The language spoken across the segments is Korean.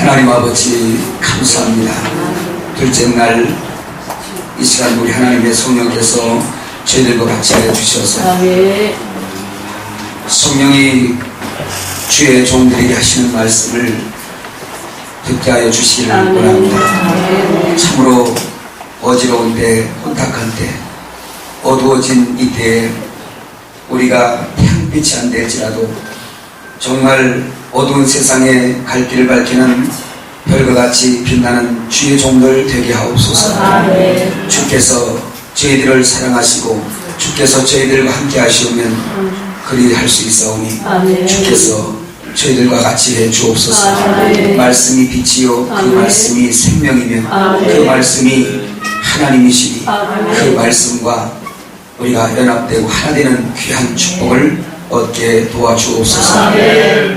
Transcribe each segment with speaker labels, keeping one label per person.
Speaker 1: 하나님 아버지 감사합니다. 둘째 날 이 시간 우리 하나님의 성령께서 저희들과 같이 하여 주셔서 성령이 주의 종들에게 하시는 말씀을 듣게 하여 주시기를 원합니다. 참으로 어지러운 때, 혼탁한 때, 어두워진 이때에 우리가 태양빛이 안 될지라도 정말 어두운 세상에 갈 길을 밝히는 별과 같이 빛나는 주의 종들 되게 하옵소서. 주께서 저희들을 사랑하시고 주께서 저희들과 함께 하시오면 그리 할 수 있사오니 주께서 저희들과 같이 해 주옵소서. 말씀이 빛이요 그 말씀이 생명이며 그 말씀이 하나님이시니 그 말씀과 우리가 연합되고 하나 되는 귀한 축복을 얻게 도와주옵소서.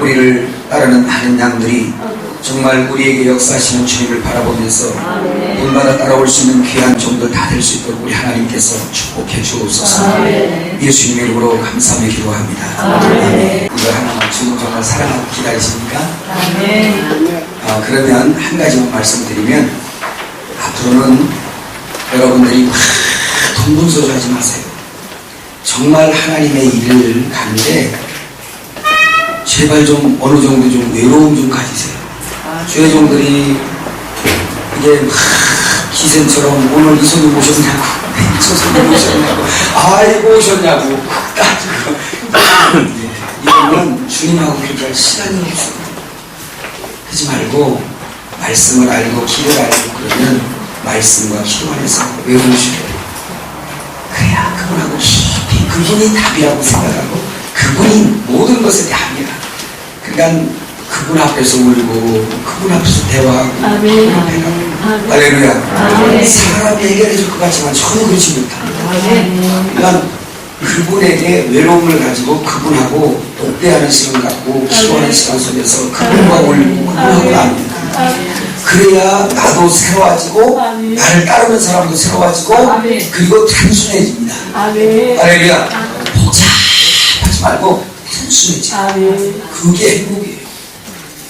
Speaker 1: 우리를 따르는 많은 양들이 정말 우리에게 역사하시는 주님을 바라보면서 본받아 따라올 수 있는 귀한 종들 다 될 수 있도록 우리 하나님께서 축복해 주옵소서. 예수님의 이름으로 감사하며 기도합니다. 이거 하나만 주님 정말 사랑하고 기다리십니까? 그러면 한 가지만 말씀드리면 앞으로는 여러분들이 막 동분서주하지 마세요. 정말 하나님의 일을 가는데 제발 좀 어느 정도 좀 외로움 좀 가지세요. 주의 종들이 이게 막 기생처럼 오늘 이 손님 오셨냐고 저 손님 오셨냐고 아이고 오셨냐고 따지고 이거는 주님하고 교제할 시간이 없어요. 하지 말고 말씀을 알고 기도를 알고 그러면 말씀과 기도 안에서 외우셔야 돼요. 그래야 그분하고 깊이 그분이 답이라고 생각하고 그분이 모든 것을 답이야. 그러니까 그분 앞에서 울고 그분 앞에서 대화하고 그분 앞에 가고 할렐루야. 사람이 해결해 줄 것 같지만 전혀 그렇지 못합니다. 그러니까 그분에게 외로움을 가지고 그분하고 독대하는 시간 갖고 기도하는 시간 속에서 그분과 울고 그분하고 나눕니다. 그래야 나도 새로워지고 나를 따르는 사람도 새로워지고 그리고 단순해집니다. 할렐루야. 복잡하지 말고 단순해져. 그게 행복이에요.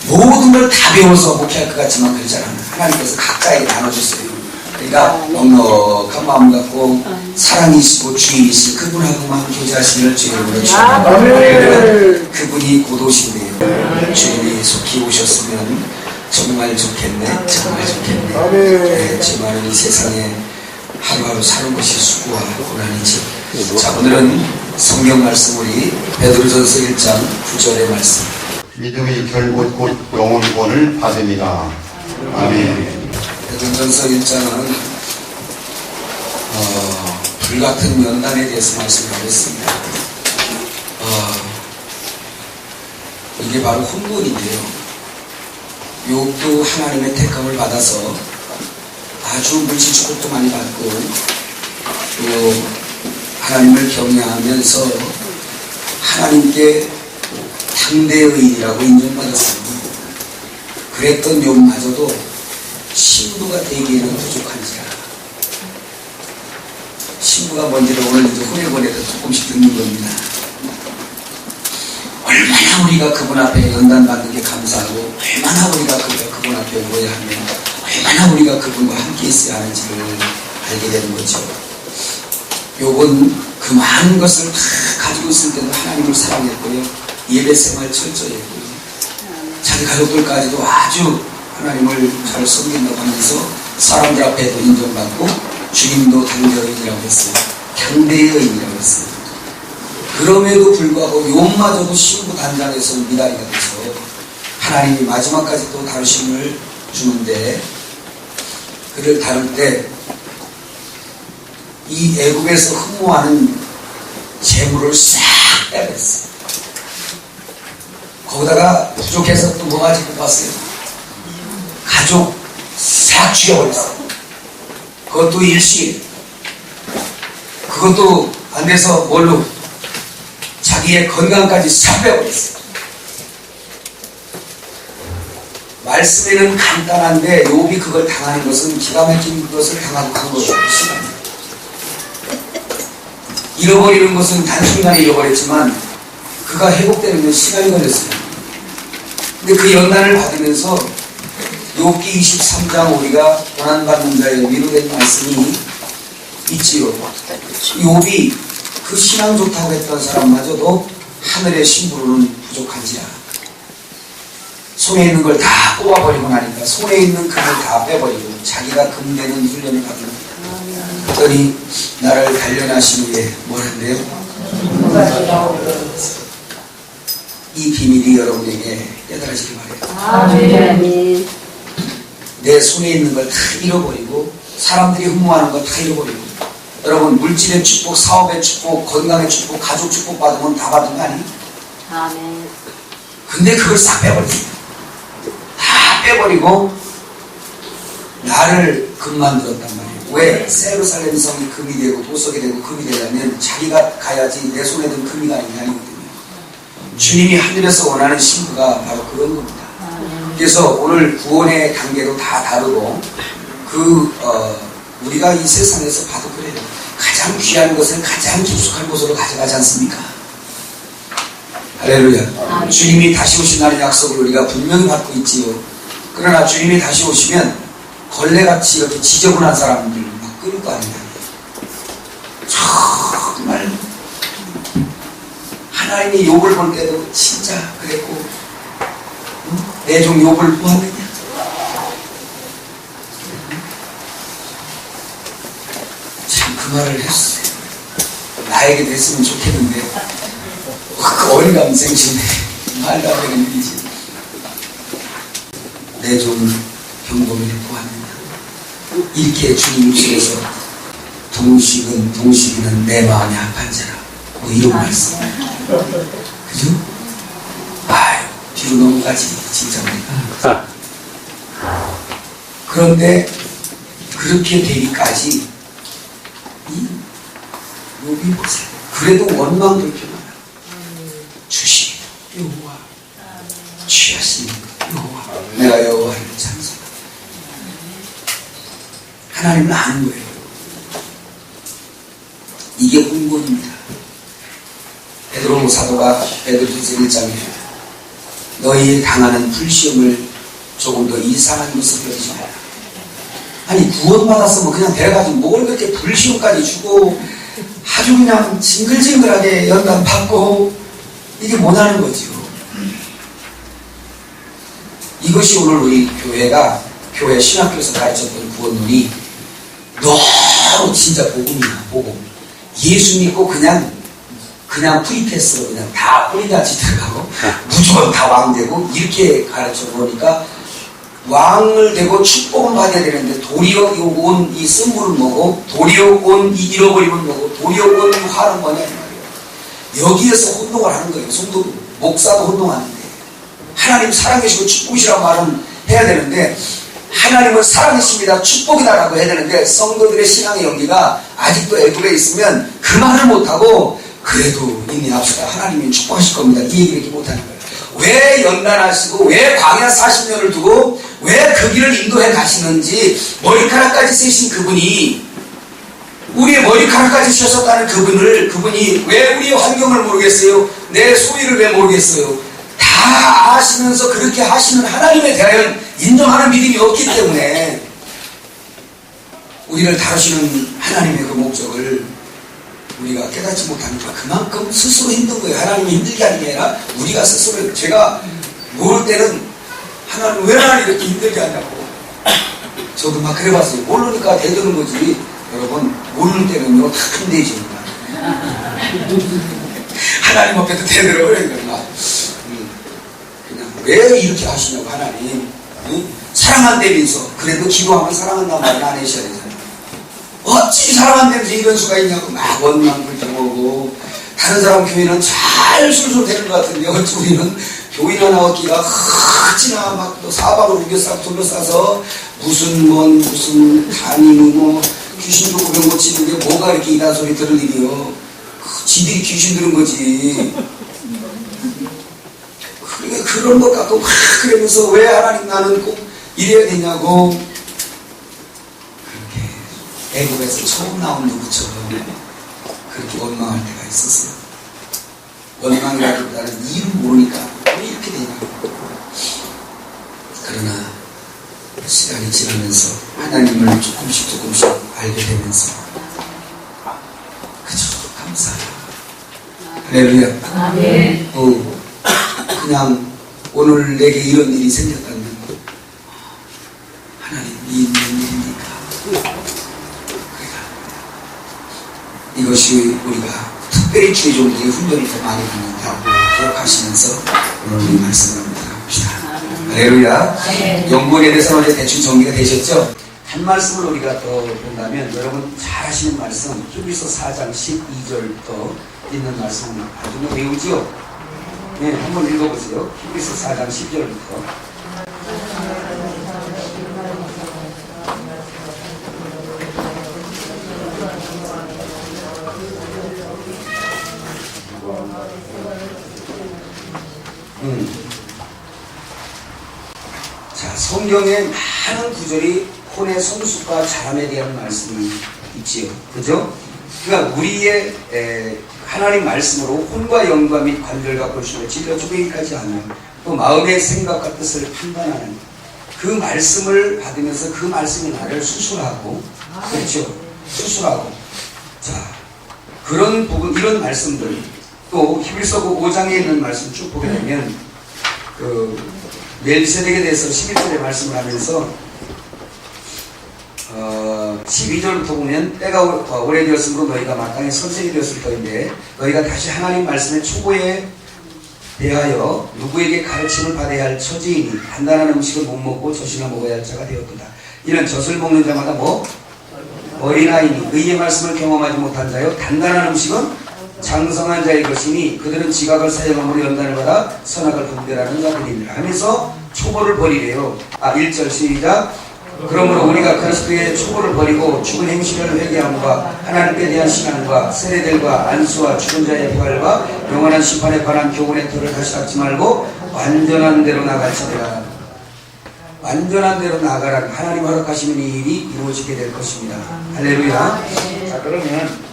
Speaker 1: 모든 걸 다 배워서 목회할 것 같지만 그렇지 않아요. 하나님께서 각자에게 나눠줬어요. 그러니까 넉넉한 마음 갖고 사랑이시고 주인이시고 그분하고만 교제하시기를 주님으로 축원합니다. 그분이 곧 오신대요. 주님이 속히 오셨으면 정말 좋겠네. 정말 좋겠네. 네, 정말 이 세상에 하루하루 사는 것이 수고와 고난이지. 자, 오늘은 성경 말씀 우리 베드로전서 1장 9절의 말씀.
Speaker 2: 믿음의 결국 곧 영혼권을 받으리라. 아멘.
Speaker 1: 베드로전서 1장은 불같은 연단에 대해서 말씀하겠습니다. 이게 바로 혼문인데요. 욥도 하나님의 택함을 받아서 아주 물질 축복도 많이 받고 또 하나님을 경외하면서 하나님께 당대의 의인이라고 인정받았습니다. 그랬던 욥마저도 신부가 되기에는 부족한지라. 신부가 뭔지를 오늘 이제 후회번에도 조금씩 듣는 겁니다. 얼마나 우리가 그분 앞에 연단받는 게 감사하고 얼마나 우리가 그분 앞에 오야 하면 얼마나 우리가 그분과 함께 있어야 하는지를 알게 되는 거죠. 욥은 그 많은 것을 다 가지고 있을 때도 하나님을 사랑했고요. 예배 생활 철저히 했고요. 자기 가족들까지도 아주 하나님을 잘 섬긴다고 하면서 사람들 앞에도 인정받고 주님도 당대의 의인이라고 했어요. 당대의 의인이라고 했어요. 그럼에도 불구하고 욥마저도 신부 단장에서 미달이가 돼서 하나님이 마지막까지 또 다루심을 주는데 그를 다룰 때 이 애국에서 흠모하는 재물을 싹 빼버렸어요. 거기다가 부족해서 또 뭐 가지고 왔어요? 가족 싹 죽여버렸어요. 그것도 일시. 그것도 안 돼서 뭘로? 자기의 건강까지 싹 빼버렸어요. 말씀에는 간단한데 욥이 그걸 당하는 것은 기가 막힌 것을 당하고 간 거죠. 시간이. 잃어버리는 것은 단순간에 잃어버렸지만 그가 회복되는 건 시간이 걸렸어요. 근데 그 연단을 받으면서 욥기 23장 우리가 고난받는 자의 위로된 말씀이 있지요. 욥이 그 신앙 좋다고 했던 사람마저도 하늘의 심부름은 부족한지라. 손에 있는 걸 다 뽑아버리고 나니까 손에 있는 금을 다 빼버리고 자기가 금되는 훈련을 받습니다. 그랬더니 나를 단련하신 후에 뭘 한대요? 이 비밀이 여러분에게 깨달아지길 바래요. 내 손에 있는 걸 다 잃어버리고 사람들이 흠모하는 걸 다 잃어버리고 여러분 물질의 축복, 사업의 축복, 건강의 축복, 가족 축복 받으면 다 받은 거 아니에요?
Speaker 3: 아멘.
Speaker 1: 근데 그걸 싹 빼버렸어요. 다 빼버리고 나를 금만 들었단 말이에요. 왜? 세루살렘 성이 금이 되고 보석이 되고 금이 되려면 자기가 가야지 내 손에 든 금이 가는 게 아니거든요. 주님이 하늘에서 원하는 신부가 바로 그런 겁니다. 그래서 오늘 구원의 단계도 다 다르고 우리가 이 세상에서 봐도 그래요. 가장 귀한 것은 가장 깊숙한 곳으로 가져가지 않습니까? 할렐루야. 주님이 다시 오신다는 약속을 우리가 분명히 받고 있지요. 그러나 주님이 다시 오시면 걸레같이 이렇게 지저분한 사람들 막 끌고 가는 거예요. 정말 하나님이 욥을 볼 때도 진짜 그랬고 내 종 욥을 보았느냐? 참 그 말을 했어요. 나에게 됐으면 좋겠는데 그 어린감 생기네. 말도 안 되는 일이지. 내 종 경고를 보았느냐? 이렇게 주님 입술에서 동식이는 내 마음이 합한 자라. 뭐 이런 말씀. 그죠? 아유, 뒤로 넘어가지, 진짜 우리가. 그런데, 그렇게 되기까지, 이 욥이 보세요. 그래도 원망 불평하라. 주시는 여호와, 취하시는 여호와, 내가 여호와를 찬송하라. 하나님은 아는 거예요. 이게 훈권입니다. 베드로 사도가 베드로전서 1장에 너희 당하는 불시험을 조금 더 이상한 것으로 여기지 마라. 아니 구원받았으면 그냥 데려가지고 뭘 그렇게 불시험까지 주고 아주 그냥 징글징글하게 연단 받고 이게 뭐냐는 거죠. 이것이 오늘 우리 교회가 교회 신학교에서 가르쳤던 구원론이 너무 진짜 복음이야. 복음. 예수 믿고 그냥 프리패스로 그냥 다 뿌리같이 들어가고 무조건 다 왕 되고 이렇게 가르쳐 보니까 왕을 되고 축복을 받아야 되는데 도리어 온 이 쓴물은 뭐고 도리어 온 이 잃어버림은 뭐고 도리어 온 이 화는 뭐냐 이 말이에요. 여기에서 혼동을 하는 거예요. 성도 목사도 혼동하는데 하나님 살아계시고 축복이라고 말은 해야 되는데 하나님은 살아계십니다. 축복이다라고 해야 되는데 성도들의 신앙의 연기가 아직도 애국에 있으면 그 말을 못하고 그래도 인내합시다. 하나님이 축복하실 겁니다. 이 얘기를 이렇게 못하는 거예요. 왜 연단하시고 왜 광야 40년을 두고 왜 그 길을 인도해 가시는지 머리카락까지 쓰신 그분이 우리의 머리카락까지 쓰셨다는 그분이 왜 우리의 환경을 모르겠어요? 내 소위를 왜 모르겠어요? 다 아시면서 그렇게 하시는 하나님에 대하여 인정하는 믿음이 없기 때문에 우리를 다루시는 하나님의 그 목적을 우리가 깨닫지 못하니까 그만큼 스스로 힘든 거예요. 하나님이 힘들게 하는 게 아니라 우리가 스스로 제가 모를 때는 하나님 왜 나를 이렇게 힘들게 하냐고 저도 막 그래봤어요. 모르니까 대드는 거지. 여러분 모르는 때는요 다 힘들어집니다. 하나님 앞에도 대들어 그러니까 그냥 왜 이렇게 하시냐고 하나님 사랑한다면서 그래도 기도하면 사랑한다는 말은 안 하셔야 되잖아요. 어찌 사랑한다면서 이런 수가 있냐고 막 원망 불평하고 다른 사람 교회는 잘 술술 되는 것 같은데 어찌 우리는 교인 하나 얻기가 어찌나 막 또 사방으로 둘러싸서 무슨 담임 귀신 들고 병 고치는데 뭐가 이렇게 이단 소리 들을 일이요. 지들이 귀신 들은 거지. 그런 것 같고 막 그러면서 왜 하나님 나는 꼭 이래야 되냐고 그렇게 애국에서 처음 나온 누구처럼 그렇게 원망할 때가 있었어요. 원망이라기보다는 이유를 모르니까 왜 이렇게 되냐고. 그러나 시간이 지나면서 하나님을 조금씩 알게 되면서 그저 감사해요. 할렐루야.
Speaker 3: 아멘.
Speaker 1: 그냥 오늘 내게 이런 일이 생겼다면 하나님 이 일입니까? 이것이 우리가 특별히 주의 종들이 훈련을 더 많이 받는다고 기억하시면서 오늘 이 말씀을 한번 합시다. 할렐루야. 연구에 대해서 어제 대충 정리가 되셨죠? 한 말씀을 우리가 더 본다면 여러분 잘 아시는 말씀 히브리서 4장 12절부터 있는 말씀을 아주 외우지요? 네, 한번 읽어보세요. 히브리서 4장 10절부터. 자, 성경에 많은 구절이 혼의 성숙과 자람에 대한 말씀이 있지요. 그죠? 그러니까 우리의 하나님 말씀으로 혼과 영과 및 관절과 골수를 진리와 주변까지 하면 또 마음의 생각과 뜻을 판단하는 그 말씀을 받으면서 그 말씀이 나를 수술하고, 그렇죠? 수술하고. 자, 그런 부분, 이런 말씀들, 또 히브리서 5장에 있는 말씀 쭉 보게 되면 멜기세덱에 대해서 11절에 말씀을 하면서 12절부터 보면 때가 오래되었으므로 너희가 마땅히 선생이 되었을 터인데 너희가 다시 하나님 말씀의 초보에 대하여 누구에게 가르침을 받아야 할 처지이니 단단한 음식을 못 먹고 젖이나 먹어야 할 자가 되었도다. 이는 젖을 먹는 자마다 어린아이니 의의 말씀을 경험하지 못한 자요 단단한 음식은 장성한 자의 것이니 그들은 지각을 사용함으로 연단을 받아 선악을 분별하는 자들이니라 하면서 초보를 버리래요. 1절 시작. 그러므로 우리가 그리스도의 초보를 버리고 죽은 행실을 회개함과 하나님께 대한 신앙과 세례들과 안수와 죽은 자의 부활과 영원한 심판에 관한 교훈의 틀을 다시 닦지 말고 완전한 대로 나갈지니라. 완전한 대로 나가라. 하나님 허락하시면 이 일이 이루어지게 될 것입니다. 할렐루야. 자, 그러면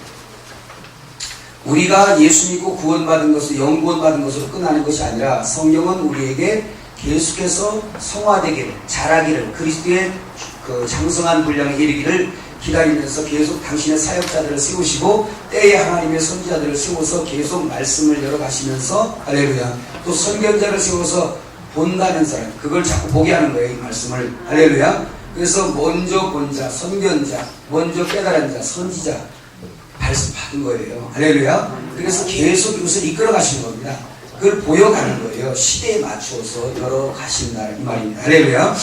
Speaker 1: 우리가 예수 믿고 구원받은 것을 영구원받은 것으로 끝나는 것이 아니라 성경은 우리에게 계속해서 성화되기를, 자라기를, 그리스도의 그 장성한 분량에 이르기를 기다리면서 계속 당신의 사역자들을 세우시고 때에 하나님의 선지자들을 세워서 계속 말씀을 열어가시면서 할렐루야. 또 선견자를 세워서 본다는 사람, 그걸 자꾸 보게 하는 거예요, 이 말씀을. 할렐루야. 그래서 먼저 본 자, 선견자, 먼저 깨달은 자, 선지자 말씀 받은 거예요. 할렐루야. 그래서 계속 이것을 이끌어 가시는 겁니다. 그걸 보여가는 거예요. 시대에 맞추어서 열어가신다 이 말입니다. 할렐루야.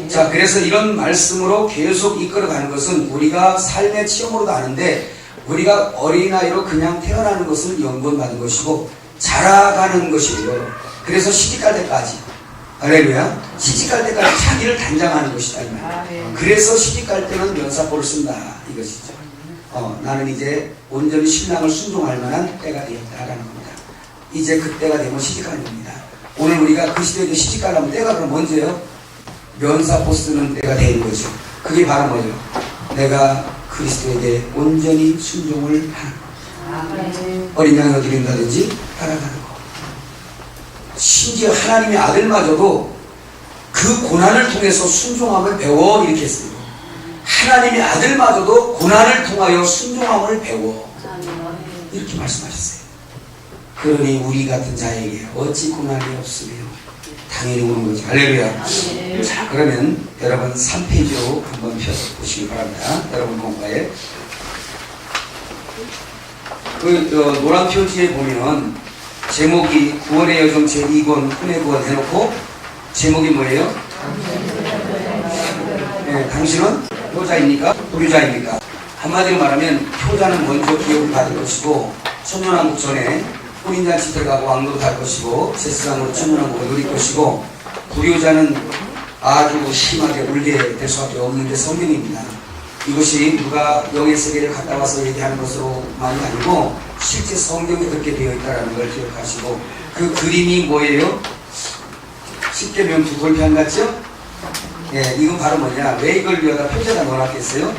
Speaker 1: 자, 그래서 이런 말씀으로 계속 이끌어가는 것은 우리가 삶의 체험으로도 아는데 우리가 어린아이로 그냥 태어나는 것은 영권받은 것이고 자라가는 것이에요. 그래서 시집갈 때까지, 할렐루야, 시집갈 때까지 자기를 단장하는 것이다 이 말이에요. 그래서 시집갈 때는 면사포를 쓴다 이것이죠. 나는 이제 온전히 신랑을 순종할 만한 때가 되었다라는 겁니다. 이제 그때가 되면 시집가는 겁니다. 오늘 우리가 그 시대에 시집가려면 때가 그럼 언제요? 면사포 쓰는 때가 되는 거죠. 그게 바로 뭐죠? 내가 그리스도에게 온전히 순종을 하는 거. 어린 양을 기른다든지 따라가는 거. 심지어 하나님의 아들마저도 그 고난을 통해서 순종함을 배워 이렇게 했어요. 하나님의 아들마저도 고난을 통하여 순종함을 배워 이렇게 말씀하셨어요. 그러니 우리 같은 자에게 어찌 고난이 없으며 당연히 오는 거죠. 할렐루야. 자, 그러면 여러분 3페이지로 한번 펴서 보시기 바랍니다. 여러분 공과에 노란 표지에 보면 제목이 구원의 여정 제2권 훈의 구원 해놓고 제목이 뭐예요? 네, 당신은 효자입니까? 불효자입니까? 한마디로 말하면 효자는 먼저 기업을 받을 것이고 천년왕국 전에 혼인잔치 들어가고 왕도로 갈 것이고 세상으로 천년왕국을 누릴 것이고 불효자는 아주 심하게 울게 될 수밖에 없는 게 성경입니다. 이것이 누가 영의 세계를 갔다 와서 얘기하는 것으로만이 아니고 실제 성경에 그렇게 되어 있다는 걸 기억하시고 그 그림이 뭐예요? 십계명 두 돌편 같죠? 예, 이건 바로 뭐냐? 왜 이걸 여기다 표제가 넣어놨겠어요?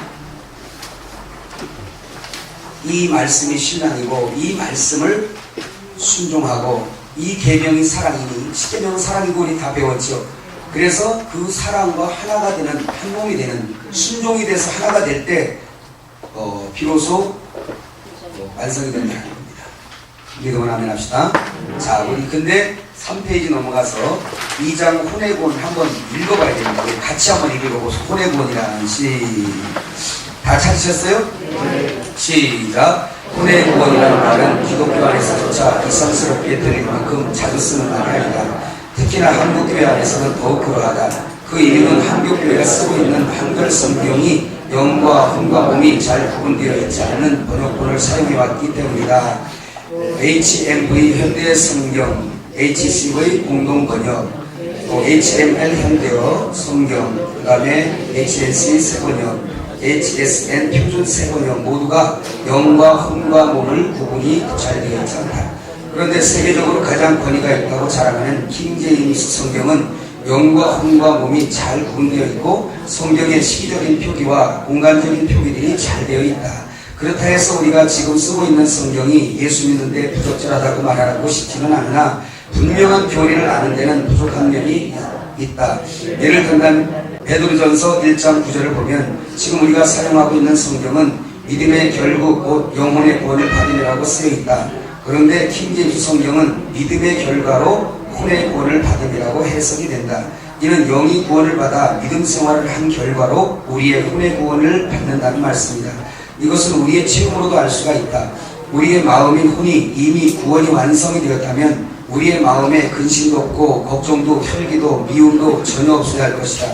Speaker 1: 이 말씀이 신앙이고 이 말씀을 순종하고 이 계명이 사랑이니 십계명은 사랑이고 우리 다 배웠죠. 그래서 그 사랑과 하나가 되는, 한 몸이 되는, 순종이 돼서 하나가 될 때 비로소 완성이 된다는 겁니다. 믿음은 아멘 합시다. 자, 우리 근데 3페이지 넘어가서 2장 혼의구원 한번 읽어봐야 됩니다. 우리 같이 한번 읽어보고 혼의구원이라는 다 찾으셨어요? 네. 시작. 혼의구원이라는 말은 기독교 안에서조차 이상스럽게 들릴 만큼 자주 쓰는 말이 아니다. 특히나 한국교회 안에서는 더욱 그러하다. 그 이유는 한국교회가 쓰고 있는 한글 성경이 영과 혼과 몸이 잘 구분되어 있지 않는 번역본을 사용해왔기 때문이다. HMV 현대 성경, HCV 공동 번역, 또 HML 현대어 성경, 그 다음에 HNC 새 번역, HSN 표준 새 번역 모두가 영과 혼과 몸을 구분이 잘 되어 있지 않다. 그런데 세계적으로 가장 권위가 있다고 자랑하는 킹제임스 성경은 영과 혼과 몸이 잘 구분되어 있고 성경의 시기적인 표기와 공간적인 표기들이 잘 되어 있다. 그렇다 해서 우리가 지금 쓰고 있는 성경이 예수 믿는데 부적절하다고 말하고 싶지는 않으나 분명한 교리를 아는 데는 부족한 면이 있다. 예를 들면 베드로전서 1장 9절을 보면 지금 우리가 사용하고 있는 성경은 믿음의 결국 곧 영혼의 구원을 받으리라고 쓰여 있다. 그런데 킹제임스 성경은 믿음의 결과로 혼의 구원을 받음이라고 해석이 된다. 이는 영이 구원을 받아 믿음 생활을 한 결과로 우리의 혼의 구원을 받는다는 말씀이다. 이것은 우리의 체험으로도 알 수가 있다. 우리의 마음인 혼이 이미 구원이 완성이 되었다면 우리의 마음에 근심도 없고 걱정도 혈기도 미움도 전혀 없어야 할 것이다.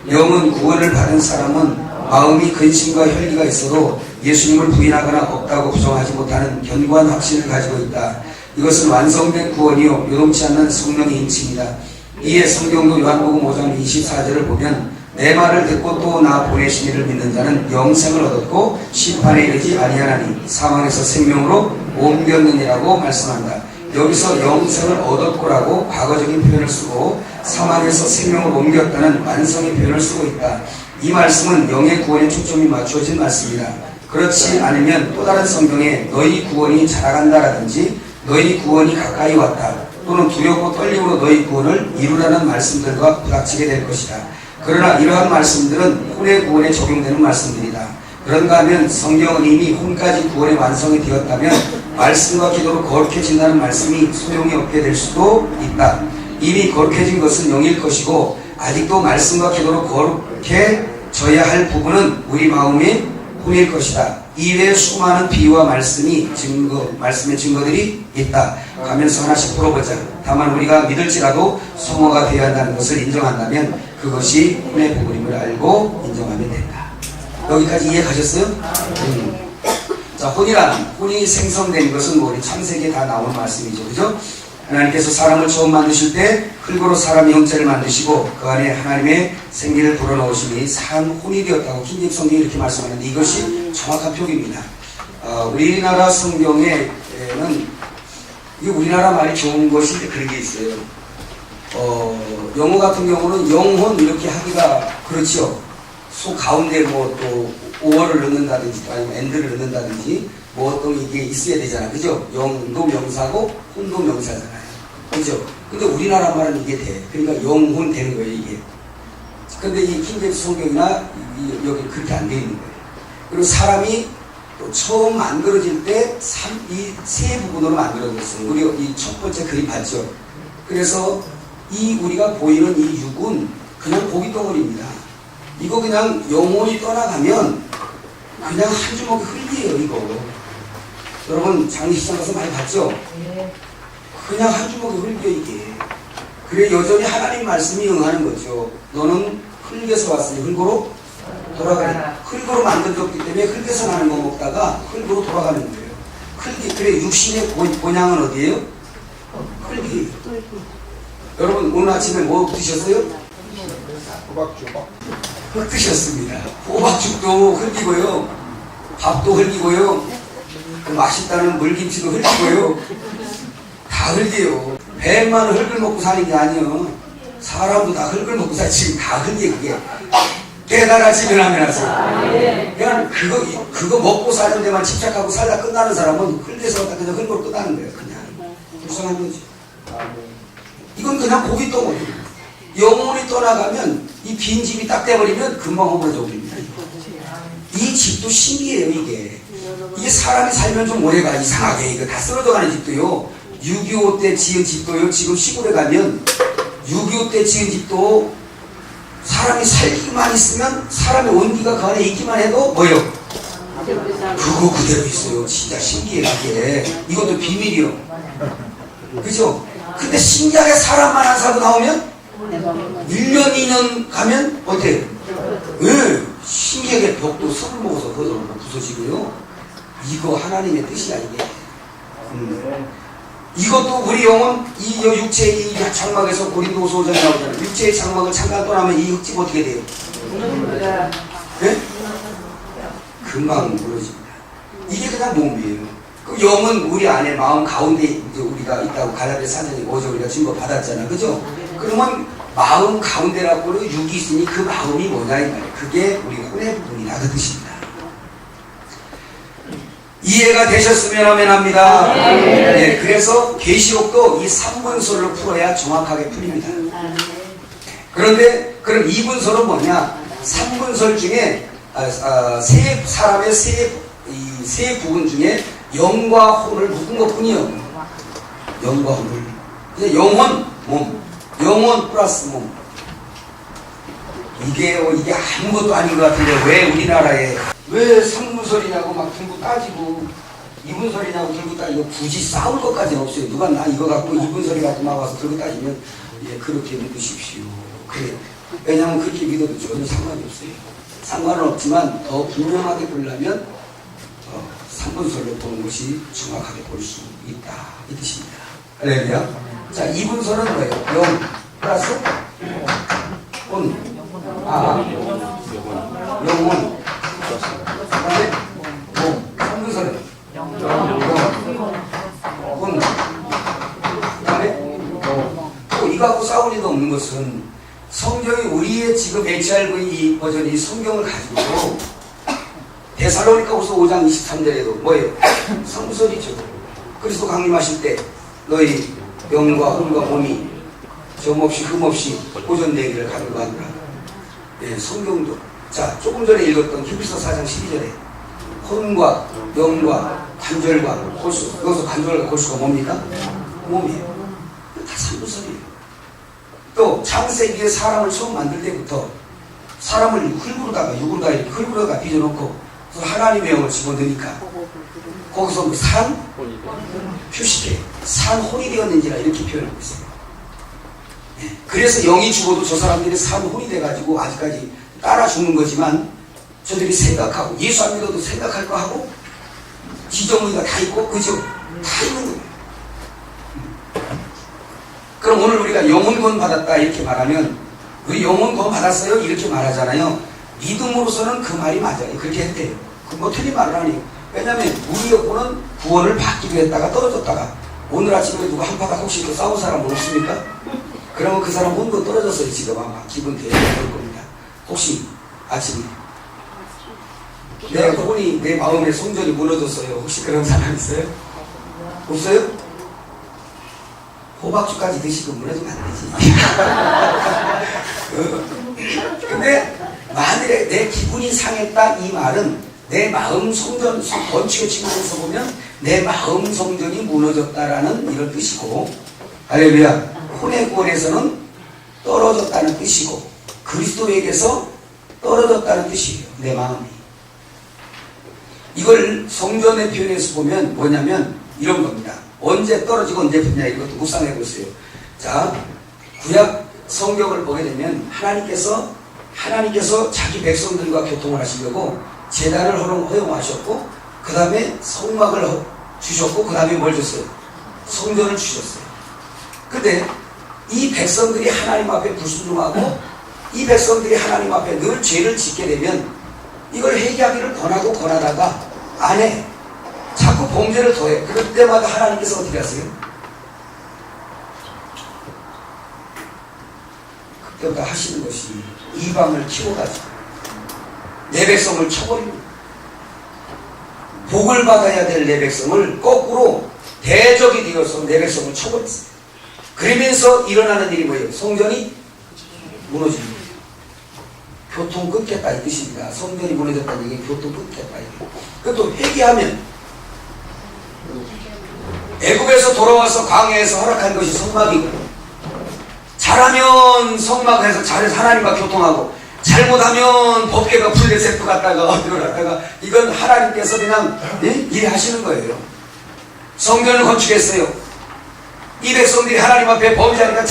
Speaker 1: 영은 구원을 받은 사람은 마음이 근심과 혈기가 있어도 예수님을 부인하거나 없다고 부정하지 못하는 견고한 확신을 가지고 있다. 이것은 완성된 구원이요 요동치 않는 성령의 인침이다. 이에 성경도 요한복음 5장 24절을 보면 내 말을 듣고 또 나 보내신 이를 믿는 자는 영생을 얻었고 심판에 이르지 아니하나니 사망에서 생명으로 옮겼느니라고 말씀한다. 여기서 영생을 얻었고라고 과거적인 표현을 쓰고 사망에서 생명을 옮겼다는 완성의 표현을 쓰고 있다. 이 말씀은 영의 구원에 초점이 맞춰진 말씀이다. 그렇지 않으면 또 다른 성경에 너희 구원이 자라간다라든지 너희 구원이 가까이 왔다 또는 두렵고 떨림으로 너희 구원을 이루라는 말씀들과 부닥치게 될 것이다. 그러나 이러한 말씀들은 혼의 구원에 적용되는 말씀들이다. 그런가 하면 성경은 이미 혼까지 구원의 완성이 되었다면 말씀과 기도로 거룩해진다는 말씀이 소용이 없게 될 수도 있다. 이미 거룩해진 것은 영일 것이고 아직도 말씀과 기도로 거룩해져야 할 부분은 우리 마음의 혼일 것이다. 이외에 수많은 비유와 말씀의 증거들이 있다. 가면서 하나씩 풀어보자. 다만 우리가 믿을지라도 성화가 되어야 한다는 것을 인정한다면 그것이 혼의 부분임을 알고 인정하면 된다. 여기까지 이해가셨어요? 자, 혼이 생성된 것은 우리 창세기에 다 나오는 말씀이죠. 그죠? 하나님께서 사람을 처음 만드실 때 흙으로 사람의 형체를 만드시고 그 안에 하나님의 생기를 불어넣으시니 산 혼이 되었다고 킹제임스 성경이 이렇게 말씀하는데 이것이 정확한 표기입니다. 우리나라 성경에는 이게 우리나라 말이 좋은 것인데 그런 게 있어요. 영어 같은 경우는 영혼 이렇게 하기가 그렇죠. 소 가운데 뭐 또 오어를 넣는다든지 아니면 엔드를 넣는다든지 뭐 어떤 이게 있어야 되잖아. 그죠? 영도 명사고 혼도 명사잖아요. 그죠? 근데 우리나라 말은 이게 돼. 그러니까 영혼 되는 거예요, 이게. 근데 이 킹제임스 성경이나 여기 그렇게 안 돼 있는 거예요. 그리고 사람이 또 처음 만들어질 때 이 세 부분으로 만들어졌어요. 우리 이 첫 번째 그림 봤죠? 그래서 이 우리가 보이는 이 육은 그냥 고기 덩어리입니다. 이거 그냥 영혼이 떠나가면 그냥 한 주먹 흙이에요, 이거. 여러분 장례식장 가서 많이 봤죠? 그냥 한 주먹 흙이에요, 이게. 그래 여전히 하나님 말씀이 응하는 거죠. 너는 흙에서 왔으니 흙으로 돌아가니. 흙으로 만들어졌기 때문에 흙에서 나는 거 먹다가 흙으로 돌아가는 거예요. 흙이. 그래 육신의 본향은 어디예요? 흙이. 여러분 오늘 아침에 뭐 드셨어요?
Speaker 2: 호박죽.
Speaker 1: 흙 드셨습니다. 호박죽도 흙이고요. 밥도 흙이고요. 그 맛있다는 물김치도 흙이고요. 다 흙이에요. 뱀만 흙을 먹고 사는 게 아니에요. 사람도 다 흙을 먹고 사. 지금 다 흙이에요. 그게. 깨달아지면 하면 하세요. 그냥 그거 먹고 사는 데만 집착하고 살다 끝나는 사람은 흙에서 왔다 그냥 흙으로 끝나는 거예요. 그냥. 불쌍한 거지. 이건 그냥 고기 덩어리. 영혼이 떠나가면 이 빈집이 딱 돼버리면 금방 허물어져 버립니다. 이 집도 신기해요. 이게 사람이 살면 좀 오래가. 이상하게 이거 다 쓰러져가는 집도요, 6.25 때 지은 집도요, 지금 시골에 가면 6.25 때 지은 집도 사람이 살기만 있으면 사람의 온기가 그 안에 있기만 해도 뭐요? 그거 그대로 있어요. 진짜 신기하게. 이것도 비밀이요. 그죠? 근데 신기하게 사람만 안 사고 나오면 1년 2년 가면 어때요? 네, 신기하게 벽도 습을 먹어서 부서지고요. 이거 하나님의 뜻이야 이게. 이것도 우리 영혼, 이 육체의 이 장막에서 고린도후서 5장에 나오잖아요. 육체의 장막을 잠깐 떠나면 이 흙집 어떻게 돼요? 네? 금방 무너집니다. 이게 그냥 몸이에요. 그 영은 우리 안에 마음 가운데 이제 우리가 있다고 갈라디아 4장에 어제 우리가 증거 받았잖아, 그죠? 그러면 마음 가운데라고 육이 있으니 그 마음이 뭐냐 이 말이에요. 그게 우리 혼의 부분이다 그 뜻입니다. 이해가 되셨으면 하면 합니다. 네, 그래서 계시록도 이 3분설로 풀어야 정확하게 풀립니다. 그런데 그럼 2분설은 뭐냐? 3분설 중에 사람의 세 부분 중에 영과 혼을 묶은 것 뿐이요. 영과 혼을. 이제 영혼, 몸. 영혼 플러스 몸. 이게 아무것도 아닌 것 같은데 왜 우리나라에 왜 3분설이냐고 막 들고 따지고 2분설이냐고 들고 따지고 굳이 싸울 것까지는 없어요. 누가 나 이거 갖고 2분설이 갖고 막 와서 들고 따지면 예, 그렇게 믿으십시오. 그래. 왜냐하면 그렇게 믿어도 전혀 상관이 없어요. 상관은 없지만 더 분명하게 보려면 3분설로 보는 것이 정확하게 볼 수 있다 이 뜻입니다. 할렐루야. 자, 2분설은 뭐예요? 영 플러스 혼. 영혼. 그 다음에 몸. 3분설은 영. 혼. 그 다음에 또 이거하고 싸울 일도 없는 것은 성경이 우리의 지금 HRV 버전이 성경을 가지고 데살로니가후서 5장 23절에도 뭐예요? 3분설이죠. 그리스도 강림하실 때 너희 영과 혼과 몸이 점없이 흠없이 보존되기를 간구하노라. 예, 성경도. 자, 조금 전에 읽었던 히브리서 4장 12절에 혼과 영과 관절과 골수. 여기서 관절과 골수가 뭡니까? 몸이에요. 다 3분설이에요. 또 창세기에 사람을 처음 만들 때부터 사람을 흙으로다가 육으로다가 이렇게 흙으로다가 빚어놓고 하나님의 영을 집어넣으니까 거기서 산 표식해 산 혼이 되었는지라 이렇게 표현하고 있어요. 네. 그래서 영이 죽어도 저 사람들이 산 혼이 돼가지고 아직까지 따라 죽는 거지만 저들이 생각하고 예수 안 믿어도 생각할 거 하고 지정의가 다 있고 그죠? 다 있는 거예요. 그럼 오늘 우리가 영혼 구원 받았다 이렇게 말하면 우리 영혼 구원 받았어요 이렇게 말하잖아요. 믿음으로서는 그 말이 맞아요. 그렇게 했대요. 그 뭐 틀린 말은 아니에요. 왜냐하면 우리 영혼은 구원을 받기도 했다가 떨어졌다가 오늘 아침에 누가 한바닥 혹시 또 싸운 사람은 없습니까? 그러면 그 사람 혼도 떨어졌어요. 지금 아마 기분 되게 그럴 겁니다. 혹시 아침에 내 혼이 내 마음의 성전이 무너졌어요. 혹시 그런 사람 있어요? 없어요? 호박죽까지 드시고 무너지면 안 되지. 근데 만일에 내 기분이 상했다 이 말은 내 마음 성전 번치고 측면에서 보면 내 마음 성전이 무너졌다라는 이런 뜻이고 할렐루야. 혼의 구원에서는 떨어졌다는 뜻이고 그리스도에게서 떨어졌다는 뜻이에요. 내 마음이. 이걸 성전의 표현에서 보면 뭐냐면 이런 겁니다. 언제 떨어지고 언제 붙냐 이것도 묵상해 보세요. 자, 구약 성경을 보게 되면 하나님께서 자기 백성들과 교통을 하시려고 제단을 허용하셨고 그 다음에 성막을 주셨고 그 다음에 뭘 줬어요? 성전을 주셨어요. 근데 이 백성들이 하나님 앞에 불순종하고 이 백성들이 하나님 앞에 늘 죄를 짓게 되면 이걸 회개하기를 권하다가 안 해. 자꾸 범죄를 더해. 그럴 때마다 하나님께서 어떻게 하세요? 그때부터 하시는 것이 이방을 키워가지고 내 백성을 쳐버립니다. 복을 받아야 될 내 백성을 거꾸로 대적이 되어서 내 백성을 쳐버렸어요. 그러면서 일어나는 일이 뭐예요? 성전이 무너지는 거예요. 교통 끊겠다 이 뜻입니다. 성전이 무너졌다는 얘기는 교통 끊겠다. 그것도 회개하면 애굽에서 돌아와서 광야에서 허락한 것이 성막이고 잘하면 성막에서 잘해서 하나님과 교통하고 잘못하면 법궤가 풀레세프 갔다가 어디로 갔다가 이건 하나님께서 그냥 일하시는 거예요. 성전을 건축했어요. 이 백성들이 하나님 앞에 범죄하니까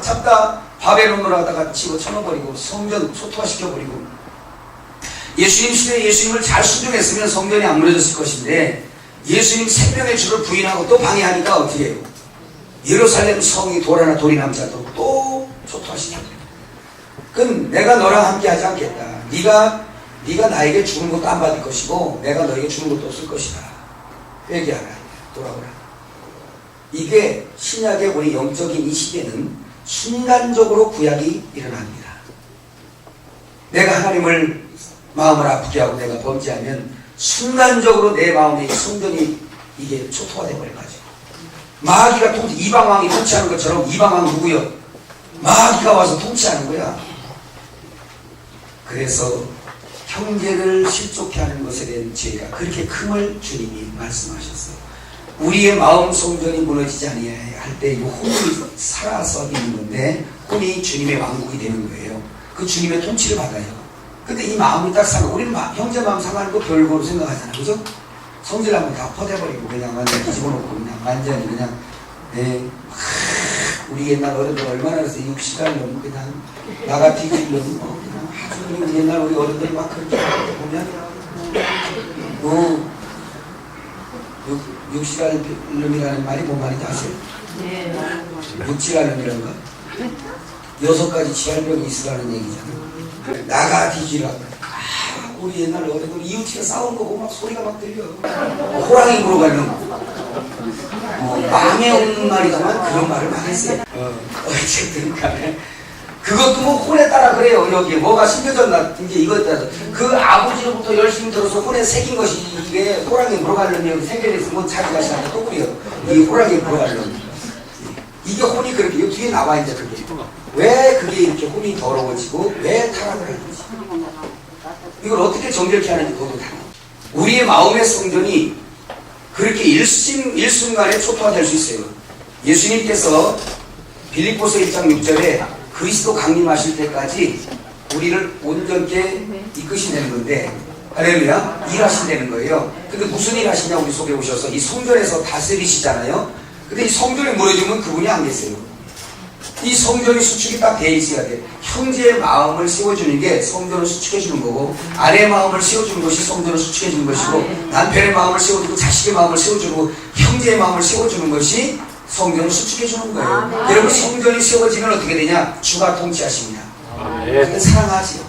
Speaker 1: 참다 바벨론으로 하다가 치고 쳐넣어버리고 성전 초토화시켜버리고 예수님 시대에 예수님을 잘 순종했으면 성전이 안 무너졌을 것인데 예수님 생명의 주를 부인하고 또 방해하니까 어떻게 해요? 예루살렘 성이 돌아나 돌이 남지 않도록 또 초토화시켜버려요. 그건 내가 너랑 함께 하지 않겠다. 네가 나에게 주는 것도 안 받을 것이고 내가 너에게 주는 것도 없을 것이다. 회개하라. 돌아오라. 이게 신약의 우리 영적인 이 시대는 순간적으로 구약이 일어납니다. 내가 하나님을 마음을 아프게 하고 내가 범죄하면 순간적으로 내 마음에 이 성전이 이게 초토화되어 버려가지고 마귀가 이방왕이 통치하는 것처럼 이방왕 누구요? 마귀가 와서 통치하는 거야. 그래서 형제를 실족해 하는 것에 대한 죄가 그렇게 큼을 주님이 말씀하셨어요. 우리의 마음 성전이 무너지지 아니할 때 이 혼이 살아서 있는 건데 혼이 주님의 왕국이 되는 거예요. 그 주님의 통치를 받아요. 근데 이 마음이 딱 상하, 우리는 형제 마음 상하는 거 별거로 생각하잖아. 그죠? 성질 한번 다 퍼대버리고 그냥 완전 뒤집어놓고 그냥 완전히 그냥 우리 옛날 어른들 얼마나 그랬어요. 6시간 넘고 그냥 나가 뒤집는 그냥 아주 우리 옛날 우리 어른들 막 그렇게 보면 6시간 놈이라는 말이 뭔 말인지 아세요?
Speaker 3: 네.
Speaker 1: 육지라는이란가? 6가지 지할병이 있으라는 얘기잖아. 나가 뒤지라고. 우리 옛날 어른들 이웃집에 싸우는 거 보면 막 소리가 막 들려. 호랑이 보러 가면 마음에 없는 말이지만 그런 말을 막 했어요. 어쨌든 간에 그것도 뭐 혼에 따라 그래요. 여기에 뭐가 심겨졌나 이제 이거에 따라서 그 아버지로부터 열심히 들어서 혼에 새긴 것이 이게 호랑이 물어가려면 생겨내서 뭐 자기 자신한테 또 그래요. 이 호랑이 물어가려면 이게 혼이 그렇게 이 뒤에 나와 있는데 그게 왜 그게 이렇게 혼이 더러워지고 왜 타락을 하는지 이걸 어떻게 정결케 하는지 그것도 다 우리의 마음의 성전이 그렇게 일순간에 초토화될 수 있어요. 예수님께서 빌립보서 1장 6절에 그리스도 강림하실 때까지 우리를 온전케 이끄신다는 건데 할렐루야 일하신다는 거예요. 근데 무슨 일 하시냐 우리 속에 오셔서 이 성전에서 다스리시잖아요. 근데 이 성전이 무너지면 그분이 안 계세요. 이 성전이 수축이 딱 돼 있어야 돼. 형제의 마음을 세워주는 게 성전을 수축해주는 거고 아내의 마음을 세워주는 것이 성전을 수축해주는 것이고 남편의 마음을 세워주고 자식의 마음을 세워주고 형제의 마음을 세워주는 것이 성전을 수축해주는 거예요. 여러분 성전이 세워지면 어떻게 되냐? 주가 통치하십니다. 근데 사랑하지요.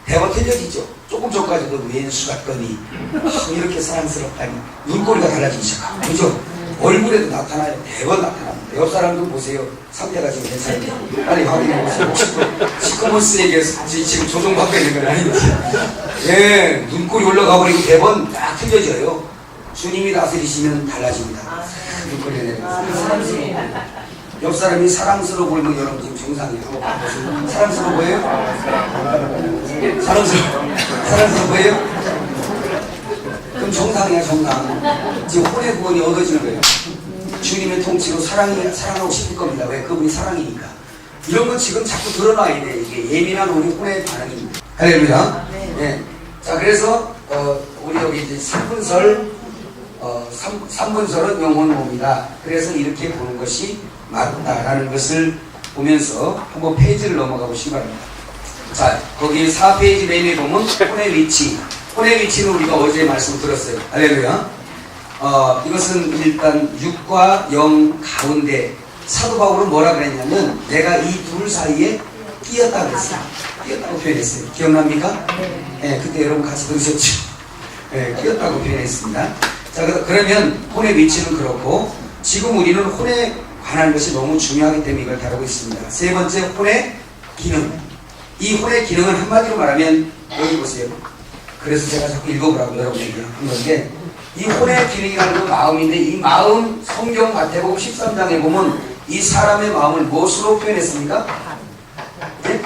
Speaker 1: 대화 틀려지죠. 조금 전까지도 왼수 같더니 이렇게 사랑스럽다니 눈꼬리가 달라지기 시작하고 그죠? 얼굴에도 나타나요. 대번 나타납니다. 옆 사람도 보세요. 상태가 지금 괜찮은데 빨리 확인해 보세요. 혹시 시커먼스에게 지금 조종받고 있는 건 아닌지. 예, 눈꼬리 올라가 버리고 대번 딱 틀려져요. 주님이 다스리시면 달라집니다. 눈꼬리 내려가서 옆 사람이 사랑스러워 보이면 여러분 지금 정상이에요. 사랑스러워 보여요? 사랑스러워 보여요? 그럼 정상이야 정상. 지금 혼의 구원이 얻어지는 거예요. 주님의 통치로 사랑하고 싶을 겁니다. 왜? 그분이 사랑이니까. 이런 건 지금 자꾸 드러나야 돼. 이게 예민한 우리 혼의 반응입니다. 할렐루야. 네. 자 그래서 우리 여기 이제 3분설 3분설은 영혼 몸이다. 그래서 이렇게 보는 것이 맞다라는 것을 보면서 한번 페이지를 넘어가 보시기 바랍니다. 자 거기 4페이지 메인에 보면 혼의 위치. 혼의 위치는 우리가 어제 말씀 들었어요. 할렐루야. 이것은 일단 육과 영 가운데 사도 바울은 뭐라 그랬냐면 내가 이 둘 사이에 끼었다고 했어요. 끼었다고 표현했어요. 기억납니까? 네, 그때 여러분 같이 들으셨죠? 네, 끼었다고 표현했습니다. 자 그러면 혼의 위치는 그렇고 지금 우리는 혼에 관한 것이 너무 중요하기 때문에 이걸 다루고 있습니다. 세 번째 혼의 기능. 이 혼의 기능은 한마디로 말하면 여기 보세요. 그래서 제가 자꾸 읽어보라고 여러분에게 한 건데 이 혼의 기능이라는 건 마음인데 이 마음 성경 마태복음 13장에 보면 이 사람의 마음을 무엇으로 표현했습니까? 네?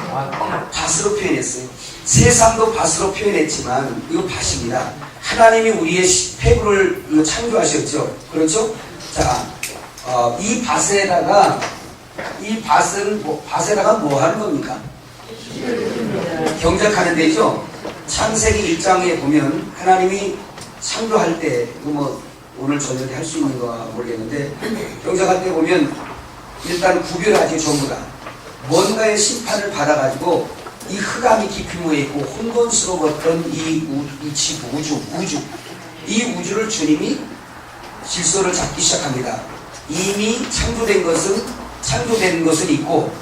Speaker 1: 밭으로 표현했어요. 세상도 밭으로 표현했지만 이거 밭입니다. 하나님이 우리의 폐부를 창조하셨죠. 그렇죠? 자, 이 밭에다가 이 밭은 밭에다가 뭐 하는 겁니까? 경작하는 데죠. 창세기 1장에 보면 하나님이 창조할 때 이거 뭐 오늘 저녁에 할 수 있는 거 모르겠는데 경작할 때 보면 일단 구별하지 전부 다 뭔가의 심판을 받아가지고 이 흑암이 깊이 모여있고 혼돈스러웠던 이 지구 우주 이 우주를 주님이 질서를 잡기 시작합니다. 이미 창조된 것은 있고